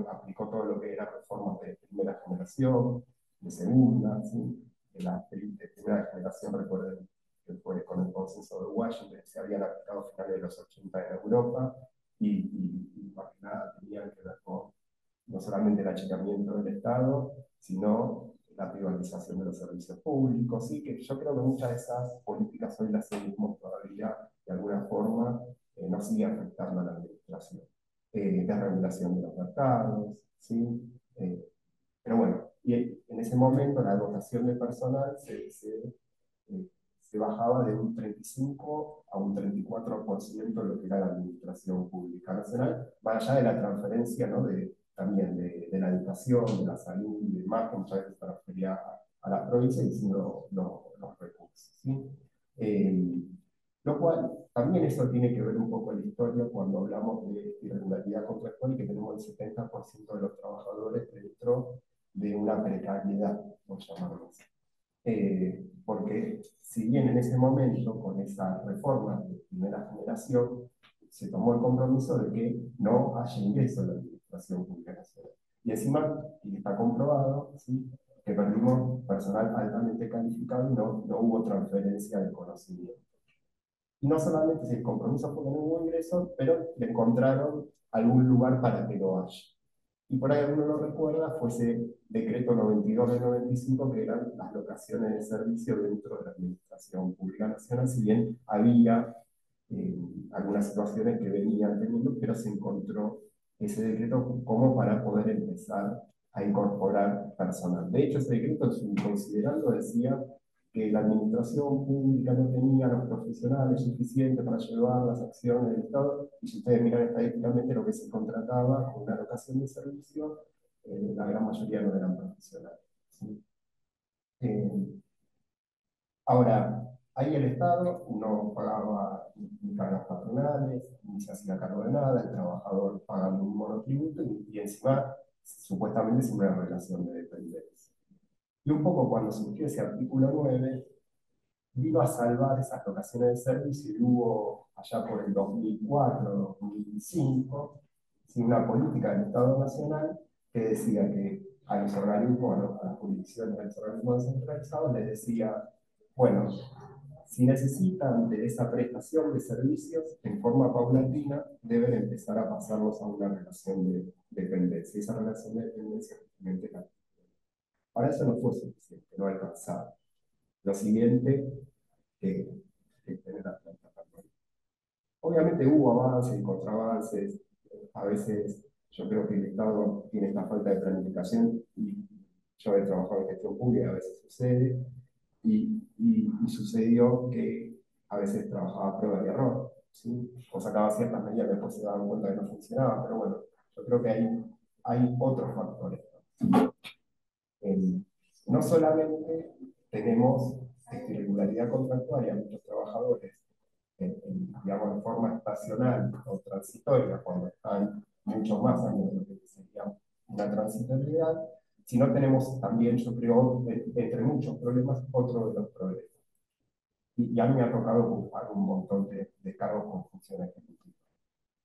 aplicó todo lo que era reformas de primera generación, de segunda, ¿sí? De primera generación, recuerden que fue con el consenso de Washington, se habían aplicado a finales de los 80 en Europa, y más que nada tenían que ver con no solamente el achicamiento del Estado, sino la privatización de los servicios públicos, ¿sí? Que yo creo que muchas de esas políticas hoy las seguimos todavía, de alguna forma, nos sigue afectando a la administración. Desregulación de los mercados, ¿sí? Pero bueno, y en ese momento la dotación de personal se bajaba de un 35 a un 34% de lo que era la administración pública nacional, más allá de la transferencia, ¿no? También de la educación, de la salud y demás, que muchas veces transfería a las provincias y sin los recursos. ¿Sí? Lo cual, también eso tiene que ver un poco en la historia cuando hablamos de irregularidad contractual y que tenemos el 70% de los trabajadores dentro de una precariedad, por llamarlo así. Porque si bien en ese momento, con esa reforma de primera generación, se tomó el compromiso de que no haya ingreso en la administración pública nacional. Y encima, y está comprobado, ¿sí? Que perdimos personal altamente calificado y no hubo transferencia de conocimiento. Y no solamente si el compromiso fue que no hubo ingreso, pero le encontraron algún lugar para que lo haya. Y por ahí alguno lo recuerda, fue ese decreto 92 del 95, que eran las locaciones de servicio dentro de la Administración Pública Nacional, si bien había algunas situaciones que venían teniendo, pero se encontró ese decreto como para poder empezar a incorporar personal. De hecho, ese decreto, considerando, decía que la administración pública no tenía los profesionales suficientes para llevar las acciones del Estado, y si ustedes miran estadísticamente lo que se contrataba con una locación de servicio, la gran mayoría no eran profesionales. ¿Sí? Ahora, ahí el Estado no pagaba ni cargas patronales, ni se hacía cargo de nada, el trabajador pagando un monotributo y encima, supuestamente, sin una relación de dependencia. Y un poco cuando surgió ese artículo 9, vino a salvar esas locaciones de servicio y hubo allá por el 2004, 2005, una política del Estado Nacional que decía que a los organismos, a las jurisdicciones de los organismos descentralizados les decía, bueno, si necesitan de esa prestación de servicios en forma paulatina, deben empezar a pasarlos a una relación de dependencia. Esa relación de dependencia justamente la. Para eso no fue suficiente, no alcanzaba. Lo siguiente que tener la planta. Obviamente hubo avances y contraavances. A veces yo creo que el Estado tiene esta falta de planificación y yo he trabajado en gestión pública y a veces sucede. Y sucedió que a veces trabajaba a prueba y error, ¿sí? O sacaba ciertas medidas que después se daban cuenta que no funcionaban, pero bueno, yo creo que hay otros factores. No solamente tenemos irregularidad contractual y a muchos trabajadores, digamos, de forma estacional o transitoria, cuando están mucho más años de lo que sería una transitoriedad, sino tenemos también, yo creo, entre muchos problemas, otro de los problemas. Y a mí me ha tocado ocupar un montón de cargos con función ejecutiva.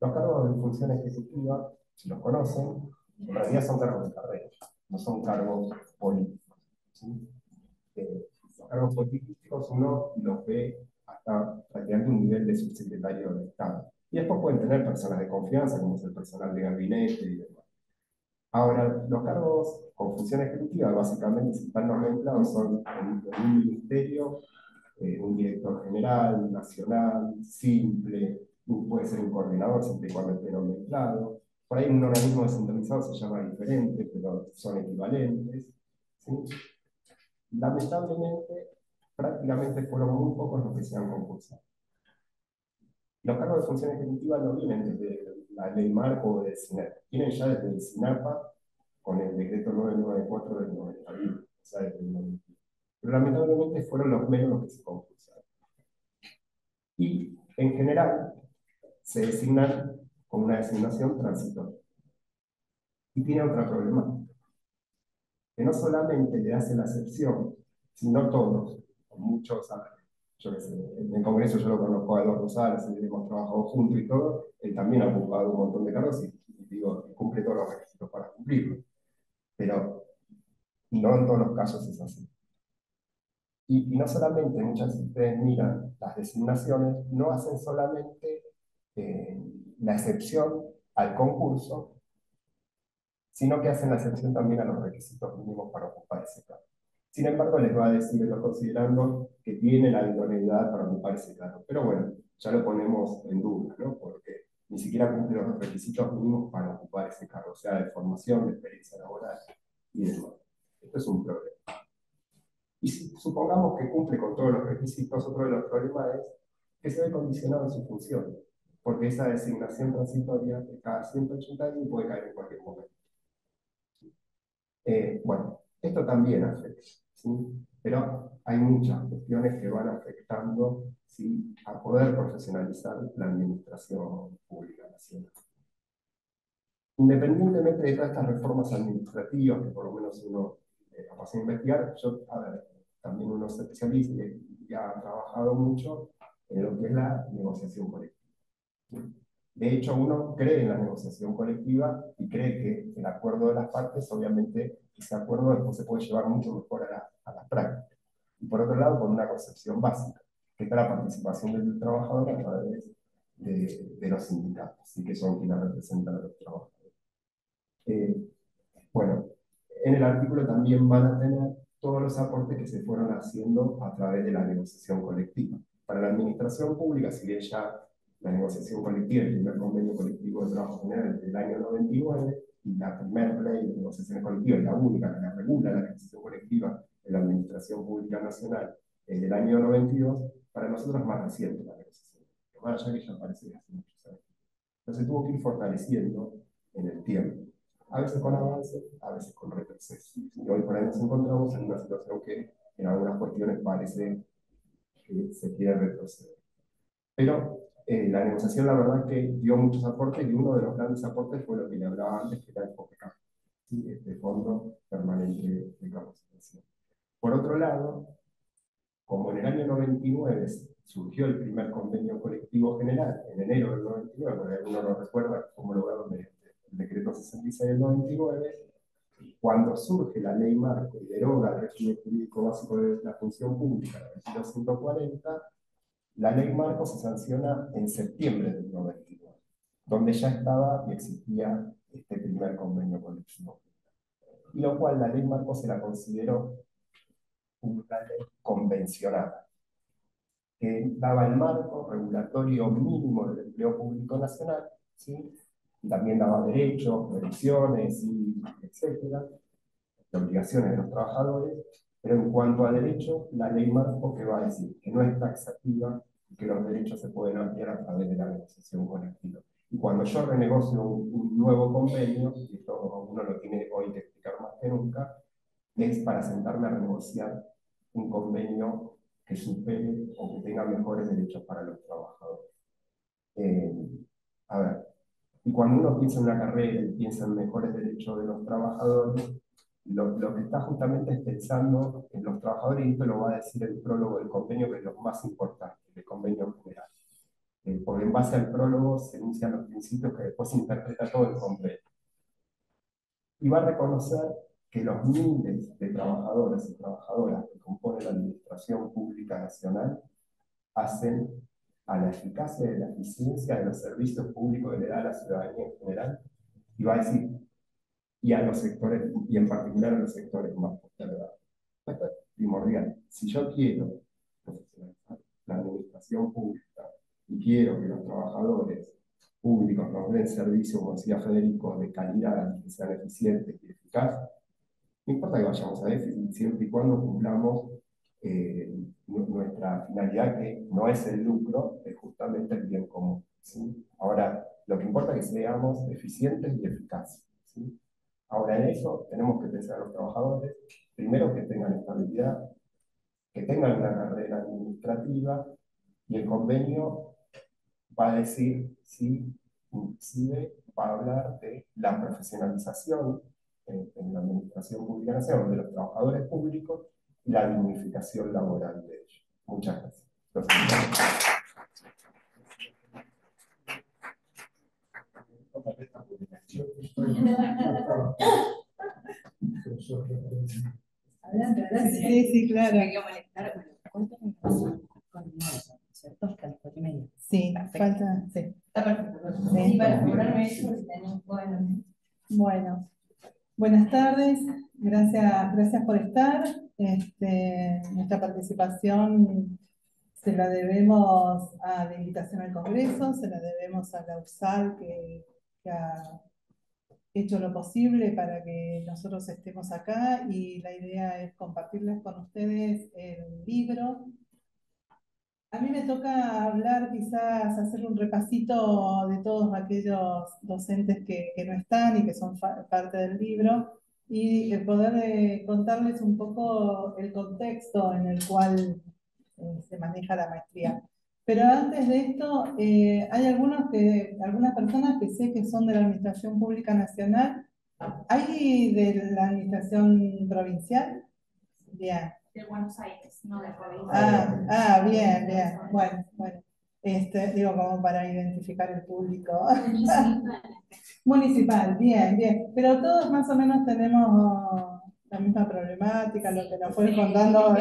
Los cargos de función ejecutiva, si los conocen, en realidad son cargos de carrera, no son cargos políticos. ¿Sí? Los cargos políticos uno los ve hasta prácticamente un nivel de subsecretario de Estado. Y después pueden tener personas de confianza, como es el personal de gabinete y demás. Ahora, los cargos con función ejecutiva, básicamente, si están nombrados, son en un ministerio, un director general, nacional, simple, puede ser un coordinador, siempre y cuando esté nombrado. Por ahí un organismo descentralizado se llama diferente, pero son equivalentes. ¿Sí? Lamentablemente, prácticamente fueron muy pocos los que se han concursado. Los cargos de función ejecutiva no vienen desde la ley marco o del SINAPA, vienen ya desde el SINAPA con el decreto 994 del 91, o sea, desde el 91. Pero lamentablemente fueron los menos los que se concursaron. Y en general se designan con una designación transitoria. Y tiene otra problemática, que no solamente le hace la excepción, sino todos, muchos, yo qué sé, en el Congreso yo lo conozco a Eduardo Rosales, hemos trabajado juntos y todo, él también ha ocupado un montón de cargos y digo, cumple todos los requisitos para cumplirlo. Pero no en todos los casos es así. Y no solamente, muchas veces ustedes miran las designaciones, no hacen solamente la excepción al concurso, sino que hacen la excepción también a los requisitos mínimos para ocupar ese cargo. Sin embargo, les va a decir, esto considerando que tiene la idoneidad para ocupar ese cargo. Pero bueno, ya lo ponemos en duda, ¿no? Porque ni siquiera cumple los requisitos mínimos para ocupar ese cargo, o sea, de formación, de experiencia laboral y demás. Esto es un problema. Y si supongamos que cumple con todos los requisitos, otro de los problemas es que se ve condicionado en su función, porque esa designación transitoria de cada 180 días puede caer en cualquier momento. Bueno, esto también afecta, ¿sí? Pero hay muchas cuestiones que van afectando, ¿sí?, a poder profesionalizar la administración pública nacional. Independientemente de todas estas reformas administrativas, que por lo menos uno ha pasado a investigar, yo, a ver, también uno se especializa y ha trabajado mucho en lo que es la negociación colectiva. De hecho, uno cree en la negociación colectiva y cree que el acuerdo de las partes, obviamente, ese acuerdo después se puede llevar mucho mejor a la práctica. Y por otro lado, con una concepción básica, que es la participación del trabajador a través de los sindicatos, y que son quienes representan a los trabajadores. Bueno, en el artículo también van a tener todos los aportes que se fueron haciendo a través de la negociación colectiva. Para la administración pública, si bien ya la negociación colectiva, el primer convenio colectivo de trabajo general del año 99, y la primera ley de negociación colectiva, la única que la regula la negociación colectiva de la administración pública nacional, del año 92, para nosotros es más reciente la negociación, más allá que ya aparece hace muchos años. Entonces tuvo que ir fortaleciendo en el tiempo. A veces con avance, a veces con retroceso. Y hoy por ahí nos encontramos en una situación que en algunas cuestiones parece que se quiere retroceder. Pero la negociación, la verdad es que dio muchos aportes, y uno de los grandes aportes fue lo que le hablaba antes, que era el FOPECAP, ¿sí?, este Fondo Permanente de Capacitación. Por otro lado, como en el año 99 surgió el primer convenio colectivo general, en enero del 99, porque alguno lo recuerda, como lograron el decreto 66 del 99, cuando surge la ley marco y deroga el régimen jurídico básico de la función pública, la 140, la ley marco se sanciona en septiembre del 99, donde ya estaba y existía este primer convenio colectivo. Y lo cual la ley marco se la consideró una ley convencionada, que daba el marco regulatorio mínimo del empleo público nacional, ¿sí? Y también daba derechos, previsiones, etcétera, de obligaciones de los trabajadores, pero en cuanto a derechos, la ley marco que va a decir que no es taxativa y que los derechos se pueden ampliar a través de la negociación colectiva. Y cuando yo renegocio un nuevo convenio, y esto uno lo tiene hoy que explicar más que nunca, es para sentarme a renegociar un convenio que supere o que tenga mejores derechos para los trabajadores. A ver, Y cuando uno piensa en una carrera y piensa en mejores derechos de los trabajadores, lo que está justamente es pensando en los trabajadores, y esto lo va a decir el prólogo del convenio, que es lo más importante, el convenio general. Porque en base al prólogo se enuncian los principios que después se interpreta todo el convenio. Y va a reconocer que los miles de trabajadores y trabajadoras que componen la Administración Pública Nacional hacen a la eficacia y la eficiencia de los servicios públicos que le da a la ciudadanía en general, y va a decir, y a los sectores, y en particular a los sectores más postergados. Esto es primordial. Si yo quiero profesionalizar la administración pública y quiero que los trabajadores públicos nos den servicios, como decía Federico, de calidad, que sean eficientes y eficaces, no importa que vayamos a déficit, siempre y cuando cumplamos nuestra finalidad, que no es el lucro, es justamente el bien común, ¿sí? Ahora, lo que importa es que seamos eficientes y eficaces, ¿sí? Ahora, en eso tenemos que pensar a los trabajadores, primero que tengan estabilidad, que tengan una carrera administrativa, y el convenio va a decir si inclusive va a hablar de la profesionalización en la Administración Pública Nacional de los trabajadores públicos y la dignificación laboral de ellos. Muchas gracias. Adelante, adelante. Sí, sí, claro. Sí, falta, sí. Está perfecto. Sí. Sí, para asegurarme eso, si tenemos, Bueno, buenas tardes, gracias por estar. Nuestra participación se la debemos a la invitación al Congreso, se la debemos a la USAL que ha hecho lo posible para que nosotros estemos acá, y la idea es compartirles con ustedes el libro. A mí me toca hablar, quizás hacer un repasito de todos aquellos docentes que no están y que son parte del libro, y poder contarles un poco el contexto en el cual se maneja la maestría. Pero antes de esto, hay algunas personas que sé que son de la Administración Pública Nacional. ¿Hay de la Administración Provincial? Bien. De Buenos Aires, no de provincia. Bien, bien. Bueno. Digo, como para identificar el público. Municipal, bien, bien. Pero todos más o menos tenemos la misma problemática, lo que nos fue contando,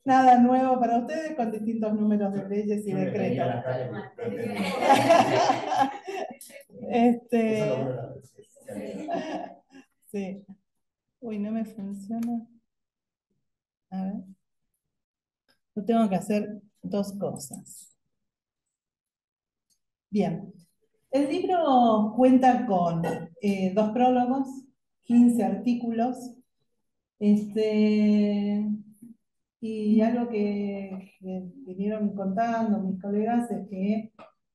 nada nuevo para ustedes, con distintos números de leyes y decretos. Sí. Uy, no me funciona. A ver. Yo tengo que hacer dos cosas. Bien. El libro cuenta con 2 prólogos, 15 artículos, y algo que vinieron contando mis colegas es que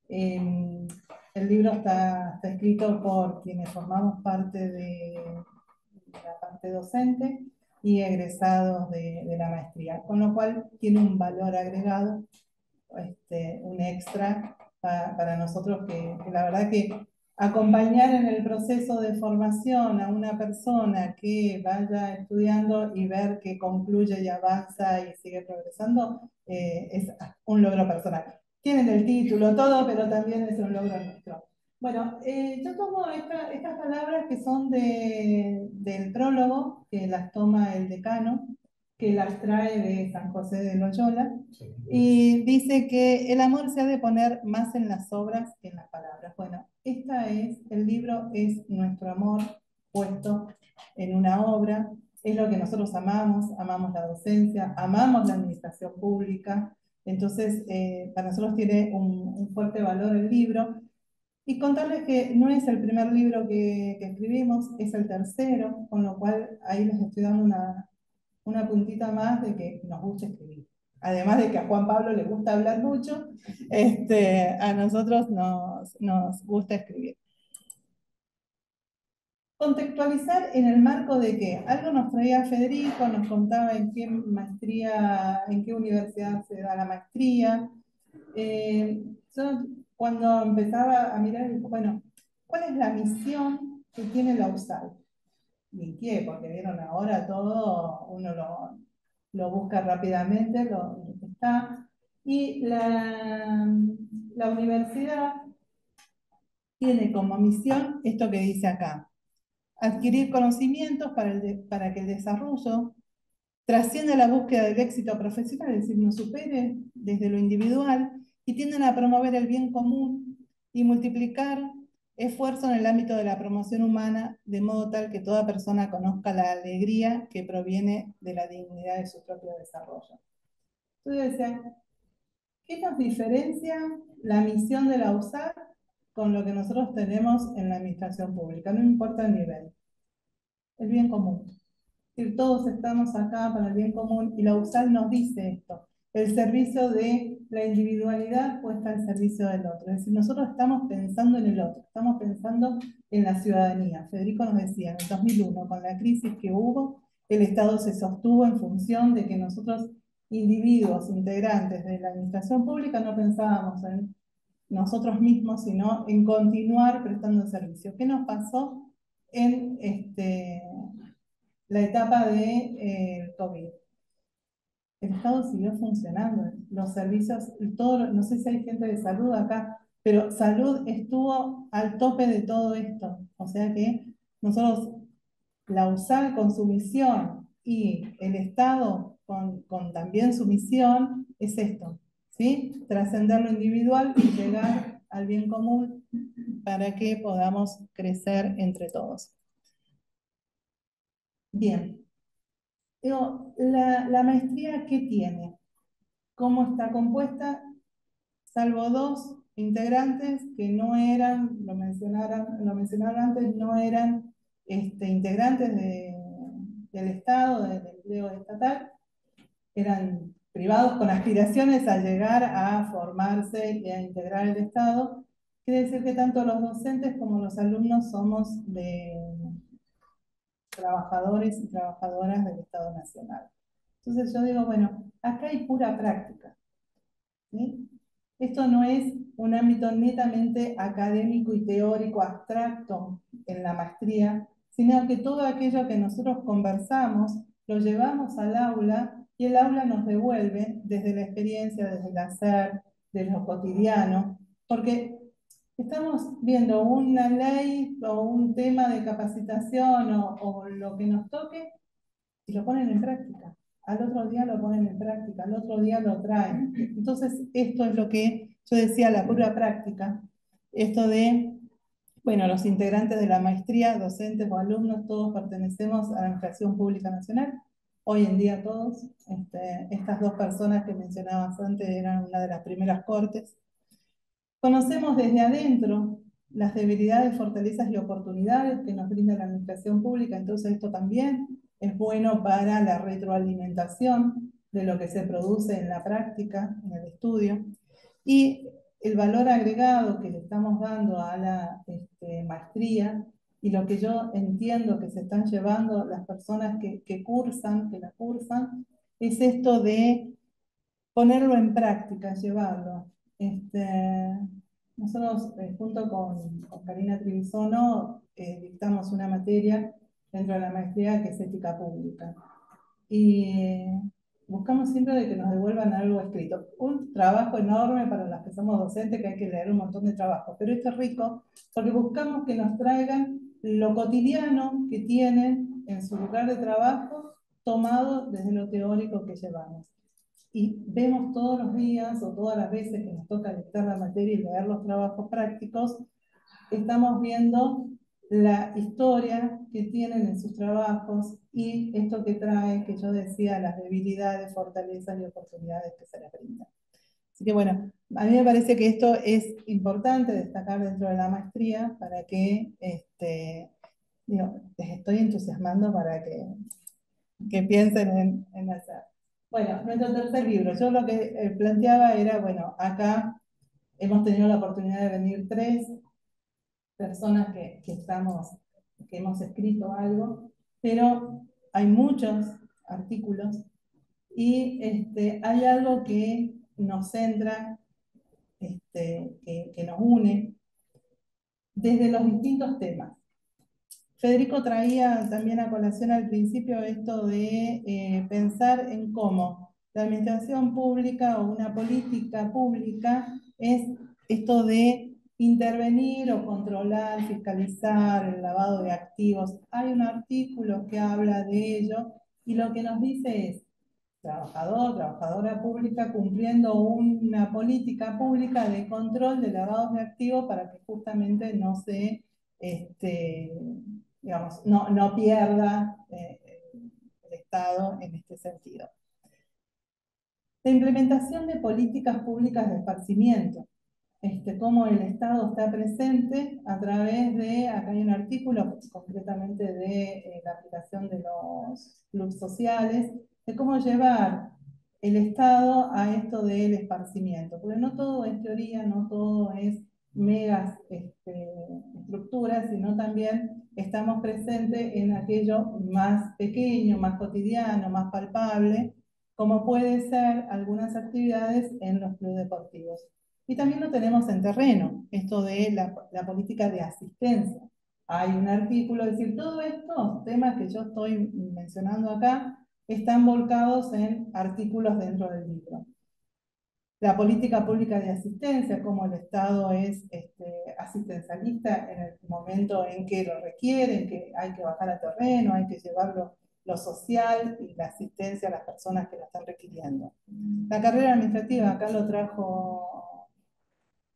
el libro está escrito por quienes formamos parte de la parte docente y egresados de la maestría, con lo cual tiene un valor agregado, un extra para nosotros, que la verdad que acompañar en el proceso de formación a una persona que vaya estudiando y ver que concluye y avanza y sigue progresando, es un logro personal. Tienen el título, todo, pero también es un logro nuestro. Bueno, yo tomo estas palabras que son del prólogo, que las toma el decano, que las trae de San José de Loyola, y dice que el amor se ha de poner más en las obras que en las palabras. Bueno, el libro es nuestro amor puesto en una obra, es lo que nosotros amamos la docencia, amamos la administración pública. Entonces, para nosotros tiene un fuerte valor el libro. Y contarles que no es el primer libro que escribimos, es el tercero, con lo cual ahí les estoy dando una puntita más de que nos gusta escribir. Además de que a Juan Pablo le gusta hablar mucho, a nosotros nos gusta escribir. Contextualizar en el marco de que algo nos traía Federico, nos contaba en qué maestría, en qué universidad se da la maestría. Yo cuando empezaba a mirar, bueno, ¿cuál es la misión que tiene la USAL? Linkeé, porque vieron ahora todo, uno lo busca rápidamente, lo que está. Y la universidad tiene como misión esto que dice acá: adquirir conocimientos para que el desarrollo trascienda la búsqueda del éxito profesional, es decir, nos supere desde lo individual y tienden a promover el bien común y multiplicar esfuerzo en el ámbito de la promoción humana, de modo tal que toda persona conozca la alegría que proviene de la dignidad de su propio desarrollo. Entonces decía, ¿qué nos diferencia la misión de la USAC con lo que nosotros tenemos en la administración pública? No importa el nivel, el bien común. Es decir, todos estamos acá para el bien común y la USAL nos dice esto: el servicio de la individualidad puesta al servicio del otro. Es decir, nosotros estamos pensando en el otro, estamos pensando en la ciudadanía. Federico nos decía, en el 2001, con la crisis que hubo, el Estado se sostuvo en función de que nosotros, individuos integrantes de la administración pública, no pensábamos en nosotros mismos, sino en continuar prestando servicio. ¿Qué nos pasó en la etapa de COVID? El Estado siguió funcionando, los servicios, todo, no sé si hay gente de salud acá, pero salud estuvo al tope de todo esto. O sea que nosotros, la USAL con su misión y el Estado con también su misión, es esto, ¿sí? Trascender lo individual y llegar al bien común para que podamos crecer entre todos. Bien. Digo, la maestría, ¿qué tiene? ¿Cómo está compuesta? Salvo dos integrantes que no eran, lo mencionaron antes, no eran integrantes del Estado, del empleo estatal, eran privados con aspiraciones a llegar a formarse y a integrar el Estado. Quiere decir que tanto los docentes como los alumnos somos de trabajadores y trabajadoras del Estado Nacional. Entonces yo digo, bueno, acá hay pura práctica, ¿sí? Esto no es un ámbito netamente académico y teórico abstracto en la maestría, sino que todo aquello que nosotros conversamos lo llevamos al aula y el aula nos devuelve desde la experiencia, desde el hacer, de lo cotidiano, porque estamos viendo una ley o un tema de capacitación o lo que nos toque y lo ponen en práctica. Al otro día lo ponen en práctica, al otro día lo traen. Entonces, esto es lo que yo decía, la pura práctica. Esto de, bueno, los integrantes de la maestría, docentes o alumnos, todos pertenecemos a la Administración Pública Nacional. Hoy en día todos, estas dos personas que mencionabas antes eran una de las primeras cortes. Conocemos desde adentro las debilidades, fortalezas y oportunidades que nos brinda la administración pública, entonces esto también es bueno para la retroalimentación de lo que se produce en la práctica, en el estudio. Y el valor agregado que le estamos dando a la maestría y lo que yo entiendo que se están llevando las personas que la cursan, es esto de ponerlo en práctica, llevarlo. Nosotros, junto con Karina Trivisono, dictamos una materia dentro de la maestría que es ética pública. Y buscamos siempre de que nos devuelvan algo escrito. Un trabajo enorme para las que somos docentes, que hay que leer un montón de trabajo, pero esto es rico porque buscamos que nos traigan lo cotidiano que tienen en su lugar de trabajo, tomado desde lo teórico que llevamos. Y vemos todos los días o todas las veces que nos toca dictar la materia y leer los trabajos prácticos, estamos viendo la historia que tienen en sus trabajos y esto que trae, que yo decía, las debilidades, fortalezas y oportunidades que se les brindan. Así que bueno, a mí me parece que esto es importante destacar dentro de la maestría para que, les estoy entusiasmando para que piensen en hacer. Bueno, nuestro tercer libro, yo lo que planteaba era, bueno, acá hemos tenido la oportunidad de venir tres personas que hemos escrito algo, pero hay muchos artículos y hay algo que nos centra, que nos une, desde los distintos temas. Federico traía también a colación al principio esto de pensar en cómo la administración pública o una política pública es esto de intervenir o controlar, fiscalizar el lavado de activos. Hay un artículo que habla de ello y lo que nos dice es trabajador, trabajadora pública cumpliendo una política pública de control de lavados de activos para que justamente no se digamos, no pierda el Estado en este sentido. La implementación de políticas públicas de esparcimiento, cómo el Estado está presente a través de, acá hay un artículo concretamente de la aplicación de los clubes sociales, de cómo llevar el Estado a esto del esparcimiento, porque no todo es teoría, no todo es megas estructuras, sino también estamos presentes en aquello más pequeño, más cotidiano, más palpable, como puede ser algunas actividades en los clubes deportivos. Y también lo tenemos en terreno, esto de la política de asistencia. Hay un artículo, es decir, todos estos temas que yo estoy mencionando acá están volcados en artículos dentro del libro. La política pública de asistencia, como el Estado es asistencialista en el momento en que lo requiere, en que hay que bajar a terreno, hay que llevarlo lo social y la asistencia a las personas que la están requiriendo. La carrera administrativa, acá lo trajo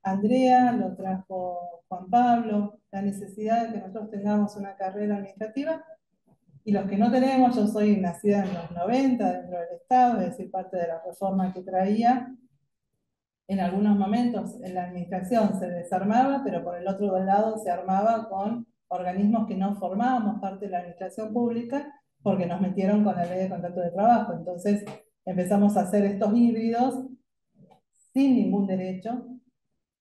Andrea, lo trajo Juan Pablo, la necesidad de que nosotros tengamos una carrera administrativa, y los que no tenemos, yo soy nacida en los 90 dentro del Estado, es decir, parte de la reforma que traía. En algunos momentos en la administración se desarmaba, pero por el otro lado se armaba con organismos que no formábamos parte de la administración pública porque nos metieron con la ley de contrato de trabajo. Entonces empezamos a hacer estos híbridos sin ningún derecho.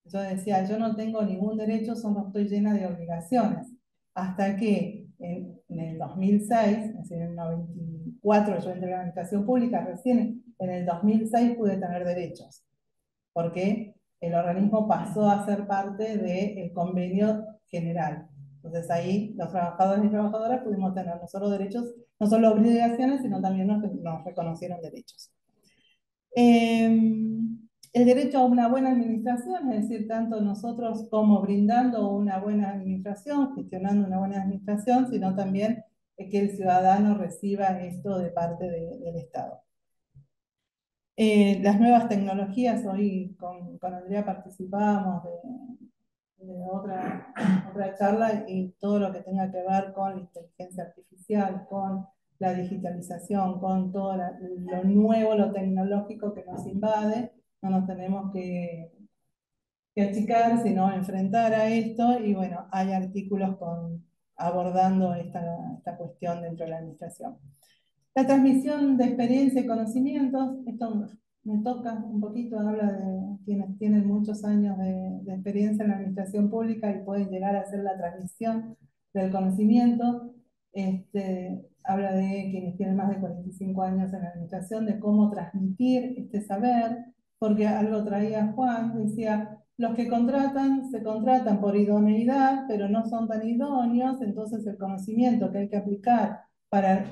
Yo decía, yo no tengo ningún derecho, solo estoy llena de obligaciones. Hasta que en el 2006, es decir, en el 94 yo entré a la administración pública, recién en el 2006 pude tener derechos, porque el organismo pasó a ser parte del convenio general. Entonces ahí los trabajadores y trabajadoras pudimos tener no solo derechos, no solo obligaciones, sino también nos reconocieron derechos. El derecho a una buena administración, es decir, tanto nosotros como brindando una buena administración, gestionando una buena administración, sino también que el ciudadano reciba esto de parte del Estado. Las nuevas tecnologías, hoy con Andrea participábamos de otra charla y todo lo que tenga que ver con la inteligencia artificial, con la digitalización, con todo lo nuevo, lo tecnológico que nos invade, no nos tenemos que achicar, sino enfrentar a esto, y bueno, hay artículos abordando esta cuestión dentro de la administración. La transmisión de experiencia y conocimientos, esto me toca un poquito, habla de quienes tienen muchos años de experiencia en la administración pública y pueden llegar a hacer la transmisión del conocimiento. Habla de quienes tienen más de 45 años en la administración, de cómo transmitir este saber, porque algo traía Juan, decía, los que contratan, se contratan por idoneidad, pero no son tan idóneos, entonces el conocimiento que hay que aplicar para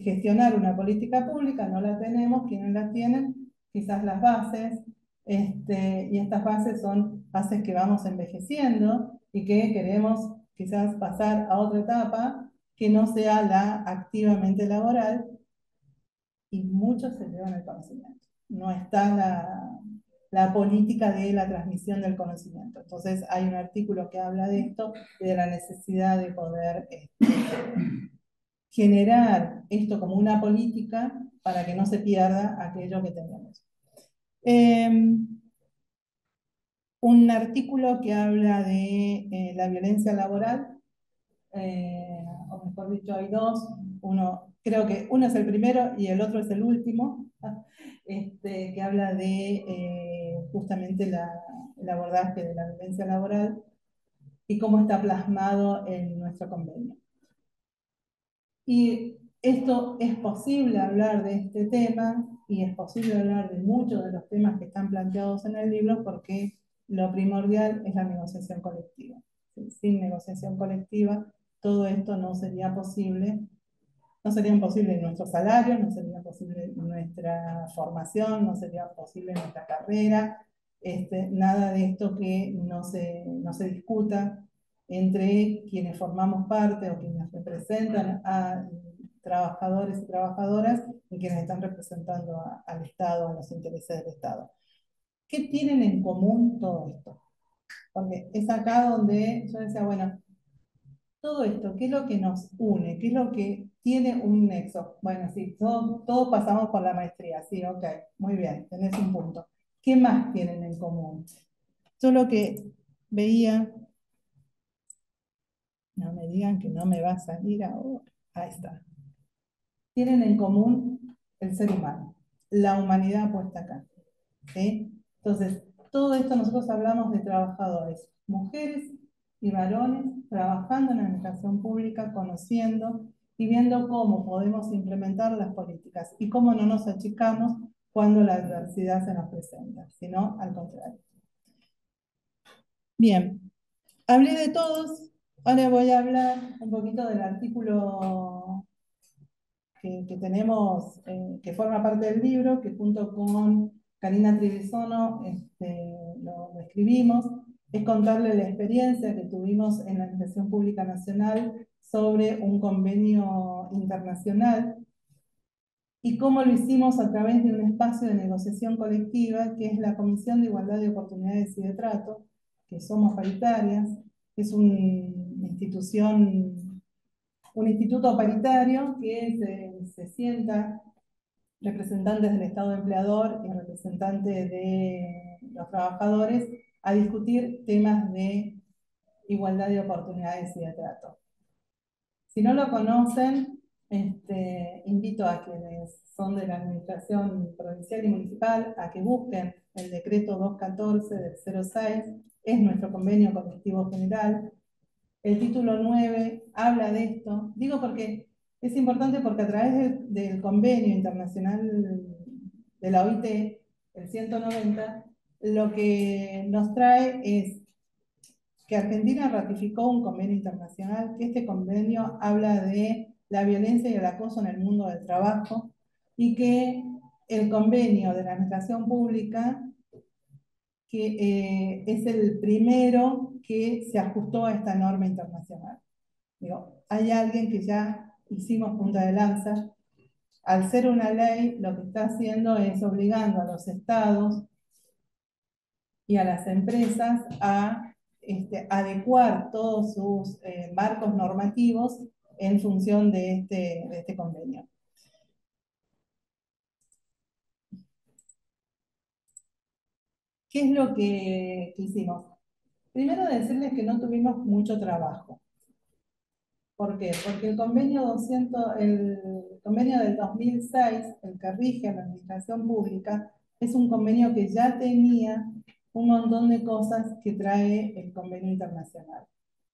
gestionar una política pública no la tenemos. ¿Quiénes la tienen? Quizás las bases, y estas bases son bases que vamos envejeciendo y que queremos quizás pasar a otra etapa que no sea la activamente laboral, y muchos se llevan el conocimiento. No está la política de la transmisión del conocimiento. Entonces hay un artículo que habla de esto, de la necesidad de poder generar esto como una política para que no se pierda aquello que tenemos. Un artículo que habla de la violencia laboral, o mejor dicho, hay dos. Creo que uno es el primero y el otro es el último, que habla de justamente el abordaje de la violencia laboral y cómo está plasmado en nuestro convenio. Y esto es posible hablar de este tema, y es posible hablar de muchos de los temas que están planteados en el libro, porque lo primordial es la negociación colectiva. sin negociación colectiva, todo esto no sería posible. No serían posibles nuestros salarios, no sería posible nuestra formación, no sería posible nuestra carrera, nada de esto que no se discuta entre quienes formamos parte o quienes representan a trabajadores y trabajadoras y quienes están representando al Estado, a los intereses del Estado. ¿Qué tienen en común todo esto? Porque es acá donde yo decía, bueno, todo esto, ¿qué es lo que nos une? ¿Qué es lo que tiene un nexo? Bueno, sí, todos pasamos por la maestría, sí, ok, muy bien, tenés un punto. ¿Qué más tienen en común? Yo lo que veía, no me digan que no me va a salir ahora, ahí está. Tienen en común el ser humano, la humanidad puesta acá, ¿sí? Entonces, todo esto nosotros hablamos de trabajadores, mujeres y varones, trabajando en la administración pública, conociendo y viendo cómo podemos implementar las políticas y cómo no nos achicamos cuando la adversidad se nos presenta, sino al contrario. Bien, hablé de todos, ahora voy a hablar un poquito del artículo que tenemos, que forma parte del libro, que junto con Karina Trivisono lo escribimos, es contarle la experiencia que tuvimos en la Administración Pública Nacional sobre un convenio internacional y cómo lo hicimos a través de un espacio de negociación colectiva, que es la Comisión de Igualdad de Oportunidades y de Trato, que somos paritarias, que es una institución, un instituto paritario que se sienta representantes del Estado empleador y representantes de los trabajadores a discutir temas de igualdad de oportunidades y de trato. Si no lo conocen, invito a quienes son de la Administración Provincial y Municipal a que busquen el decreto 214 del 06, es nuestro convenio colectivo general. El título 9 habla de esto. Digo porque es importante porque a través del convenio internacional de la OIT, el 190, lo que nos trae es que Argentina ratificó un convenio internacional, que este convenio habla de la violencia y el acoso en el mundo del trabajo, y que el convenio de la administración pública, que es el primero que se ajustó a esta norma internacional. Digo, hay alguien que ya hicimos punta de lanza. Al ser una ley, lo que está haciendo es obligando a los estados y a las empresas a adecuar todos sus marcos normativos en función de este convenio. ¿Qué es lo que hicimos? Primero decirles que no tuvimos mucho trabajo. ¿Por qué? Porque el convenio del 2006, el que rige a la administración pública, es un convenio que ya tenía un montón de cosas que trae el convenio internacional.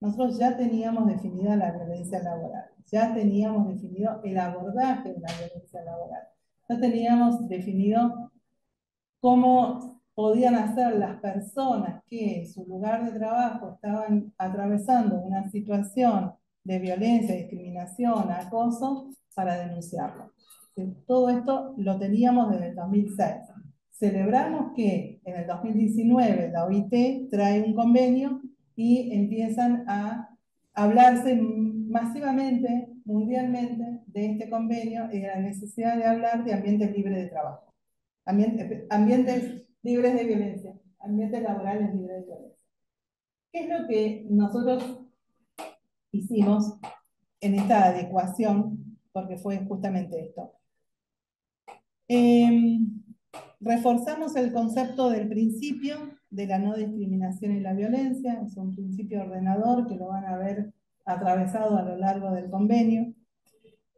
Nosotros ya teníamos definida la violencia laboral, ya teníamos definido el abordaje de la violencia laboral, ya teníamos definido cómo podían hacer las personas que en su lugar de trabajo estaban atravesando una situación de violencia, discriminación, acoso, para denunciarlo. Todo esto lo teníamos desde el 2006. Celebramos que en el 2019 la OIT trae un convenio y empiezan a hablarse masivamente, mundialmente, de este convenio y de la necesidad de hablar de ambientes libres de trabajo. Ambientes libres de violencia, ambientes laborales libres de violencia. ¿Qué es lo que nosotros hicimos en esta adecuación? Porque fue justamente esto. Reforzamos el concepto del principio de la no discriminación y la violencia, es un principio ordenador que lo van a ver atravesado a lo largo del convenio.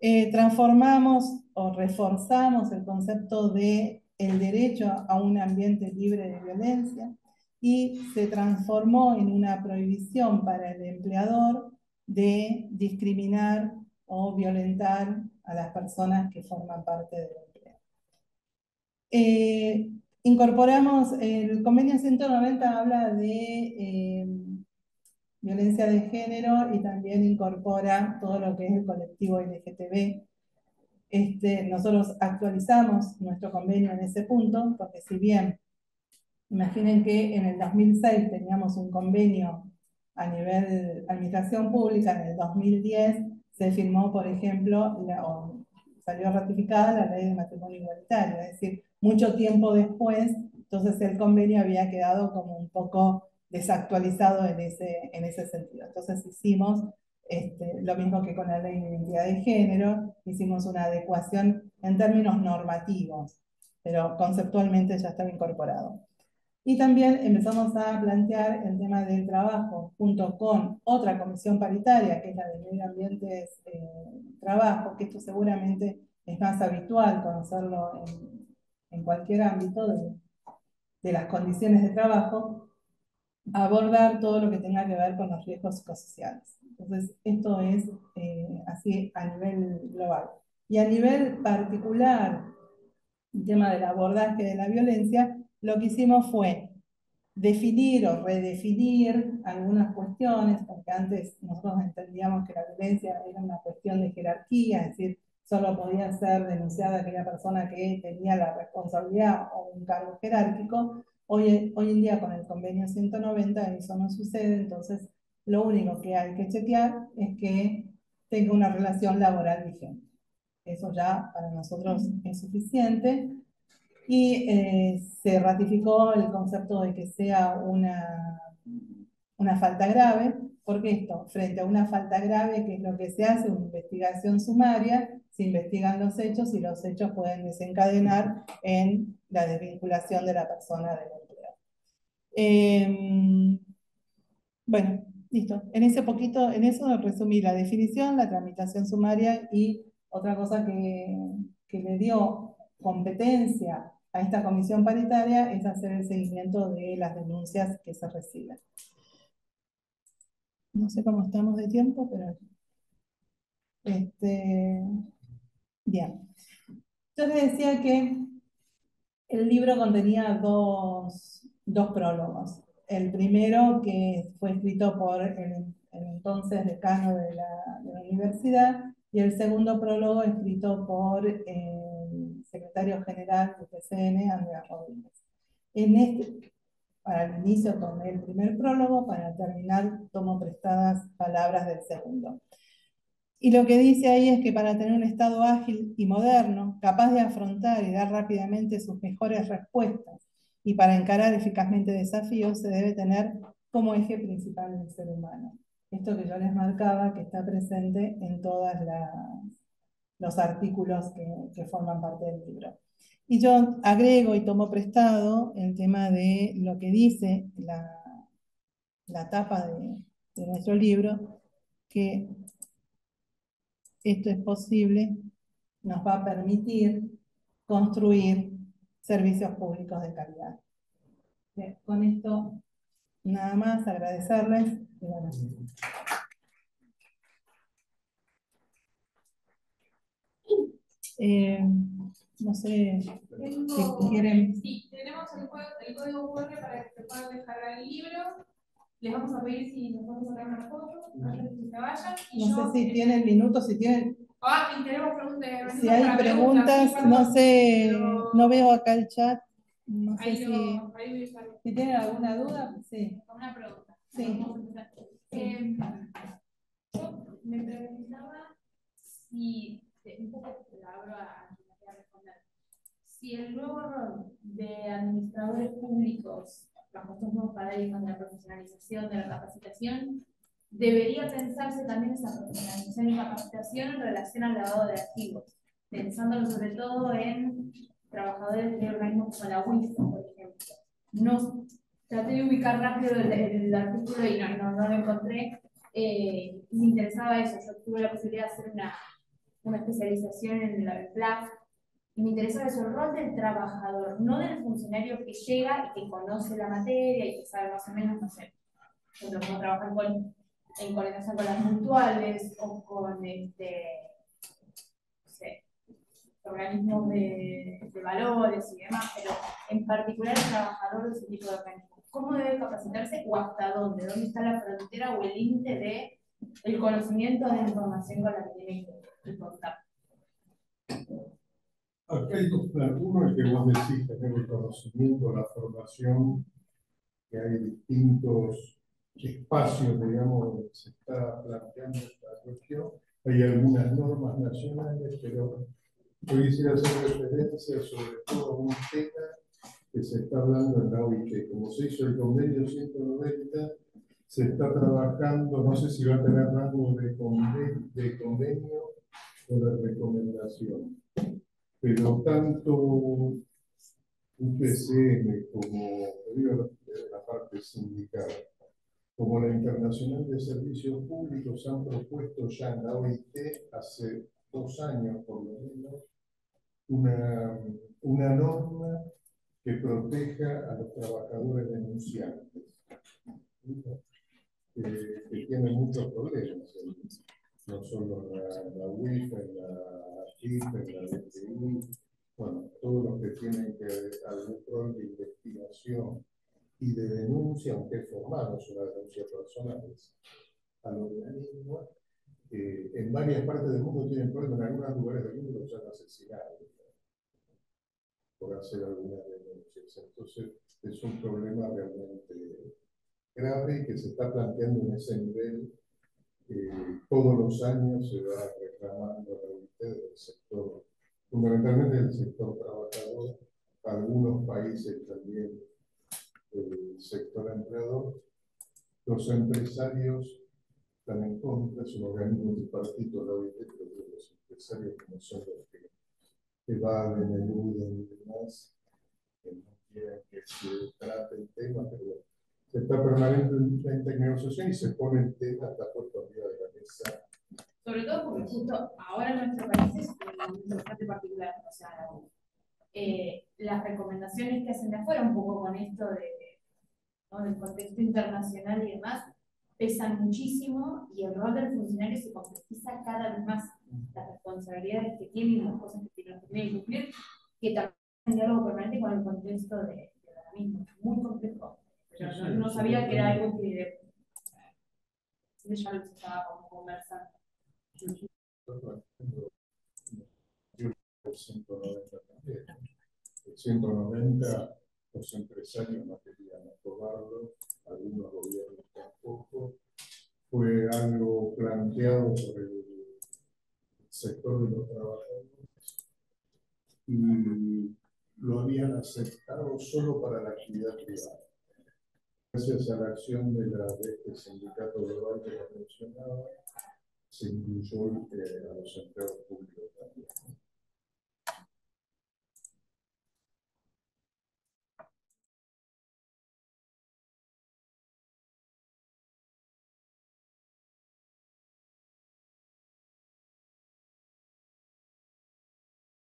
Transformamos o reforzamos el concepto de el derecho a un ambiente libre de violencia y se transformó en una prohibición para el empleador de discriminar o violentar a las personas que forman parte del empleo. Incorporamos, el convenio 190 habla de violencia de género y también incorpora todo lo que es el colectivo LGTB. Nosotros actualizamos nuestro convenio en ese punto, porque si bien, imaginen que en el 2006 teníamos un convenio a nivel administración pública, en el 2010 se firmó, por ejemplo, o salió ratificada la ley de matrimonio igualitario, es decir, mucho tiempo después, entonces el convenio había quedado como un poco desactualizado en ese sentido. Entonces hicimos lo mismo que con la ley de identidad de género, hicimos una adecuación en términos normativos, pero conceptualmente ya estaba incorporado. Y también empezamos a plantear el tema del trabajo junto con otra comisión paritaria, que es la de Medio Ambiente Trabajo, que esto seguramente es más habitual conocerlo en cualquier ámbito de las condiciones de trabajo, abordar todo lo que tenga que ver con los riesgos psicosociales. Entonces, esto es así a nivel global. Y a nivel particular, el tema del abordaje de la violencia, lo que hicimos fue definir o redefinir algunas cuestiones, porque antes nosotros entendíamos que la violencia era una cuestión de jerarquía, es decir, solo podía ser denunciada aquella persona que tenía la responsabilidad o un cargo jerárquico. Hoy en día con el convenio 190 eso no sucede, entonces lo único que hay que chequear es que tenga una relación laboral vigente. Eso ya para nosotros es suficiente. Y se ratificó el concepto de que sea una falta grave, porque esto, frente a una falta grave, ¿qué es lo que se hace? Una investigación sumaria, se investigan los hechos y los hechos pueden desencadenar en la desvinculación de la persona del empleo. Bueno, listo. En eso resumí la definición, la tramitación sumaria y otra cosa que le dio competencia a esta comisión paritaria es hacer el seguimiento de las denuncias que se reciben. No sé cómo estamos de tiempo, pero bien. Yo les decía que el libro contenía dos prólogos. El primero, que fue escrito por el entonces decano de la universidad, y el segundo prólogo escrito por el secretario general del PCN, Andrea Rodríguez. Para el inicio tomé el primer prólogo, para terminar tomo prestadas palabras del segundo. Y lo que dice ahí es que para tener un Estado ágil y moderno, capaz de afrontar y dar rápidamente sus mejores respuestas, y para encarar eficazmente desafíos, se debe tener como eje principal el ser humano. Esto que yo les marcaba, que está presente en todos los artículos que forman parte del libro. Y yo agrego y tomo prestado el tema de lo que dice la tapa de nuestro libro, que esto es posible, nos va a permitir construir servicios públicos de calidad. Bien, con esto, nada más, agradecerles. Y bueno. No sé si quieren. Sí, tenemos el código QR para que se puedan descargar el libro. Les vamos a pedir si nos podemos sacar una foto antes de que se vayan. No sé si tienen minutos, si tienen. Y tenemos preguntas. Si hay preguntas, no sé, no veo acá el chat. No sé si tienen alguna duda, sí. Una pregunta. Sí. Yo me preguntaba si, un poco la abro a quien me quiera responder, si el nuevo rol de administradores públicos, bajo estos nuevos paradigmas de la profesionalización, de la capacitación, debería pensarse también esa profesionalización y capacitación en relación al lavado de activos, pensándolo sobre todo en trabajadores de organismos como la UIF, por ejemplo. No, traté de ubicar rápido el artículo y no lo encontré. Me interesaba eso, yo tuve la posibilidad de hacer una especialización en la PLAF, y me interesaba eso, el rol del trabajador, no del funcionario que llega y que conoce la materia y que sabe más o menos, no sé, cómo trabajar en coordinación con las mutuales o con no sé, organismos de valores y demás, pero en particular el trabajador de ese tipo de organismos. cómo debe capacitarse o hasta dónde está la frontera o el límite del conocimiento de la información con la que tiene que contar. Acá hay dos planos. Uno es que vos decís tener el conocimiento, la formación, que hay distintos espacios, digamos, donde se está planteando esta cuestión. Hay algunas normas nacionales, pero yo quisiera hacer referencia sobre todo a un tema que se está hablando en la OIT. Como se hizo el convenio 190, se está trabajando, no sé si va a tener rango de convenio o de recomendación, pero tanto UPCM como la parte sindical, como la Internacional de Servicios Públicos han propuesto ya en la OIT hace 2 años por lo menos una norma que proteja a los trabajadores denunciantes, que tienen muchos problemas, no solo la UIF, la AFIP, la DTI, bueno, todos los que tienen que algún rol de investigación y de denuncia, aunque es formal, es una denuncia personal al organismo. En varias partes del mundo tienen problemas, en algunos lugares del mundo los han asesinado por hacer algunas denuncias. Entonces, es un problema realmente grave y que se está planteando en ese nivel. Todos los años se va reclamando la unidad del sector, fundamentalmente del sector trabajador, algunos países también del sector empleador. Los empresarios están en contra, es un organismo multipartito, la OIT, pero los empresarios como son los que evaden, eluden y demás, que no quieren que se trate el tema, pero se está permanentemente en negociación y se pone el tema, está puesto arriba de la mesa. Sobre todo porque justo ahora nuestro país es un momento bastante particular, o sea, las recomendaciones que hacen de afuera, un poco con esto ¿no? del contexto internacional y demás, pesan muchísimo y el rol del funcionario se complejiza cada vez más. Las responsabilidades que tiene y las cosas que tiene que cumplir, que también en diálogo permanente con el contexto de la misma. Muy complejo. Pero no sabía que era algo que ya lo estaba como conversando. El 190 también. El 190 los empresarios no querían aprobarlo, algunos gobiernos tampoco. Fue algo planteado por el sector de los trabajadores y lo habían aceptado solo para la actividad privada. Gracias a la acción de este sindicato global que lo mencionaba, se incluyó a los empleados públicos también.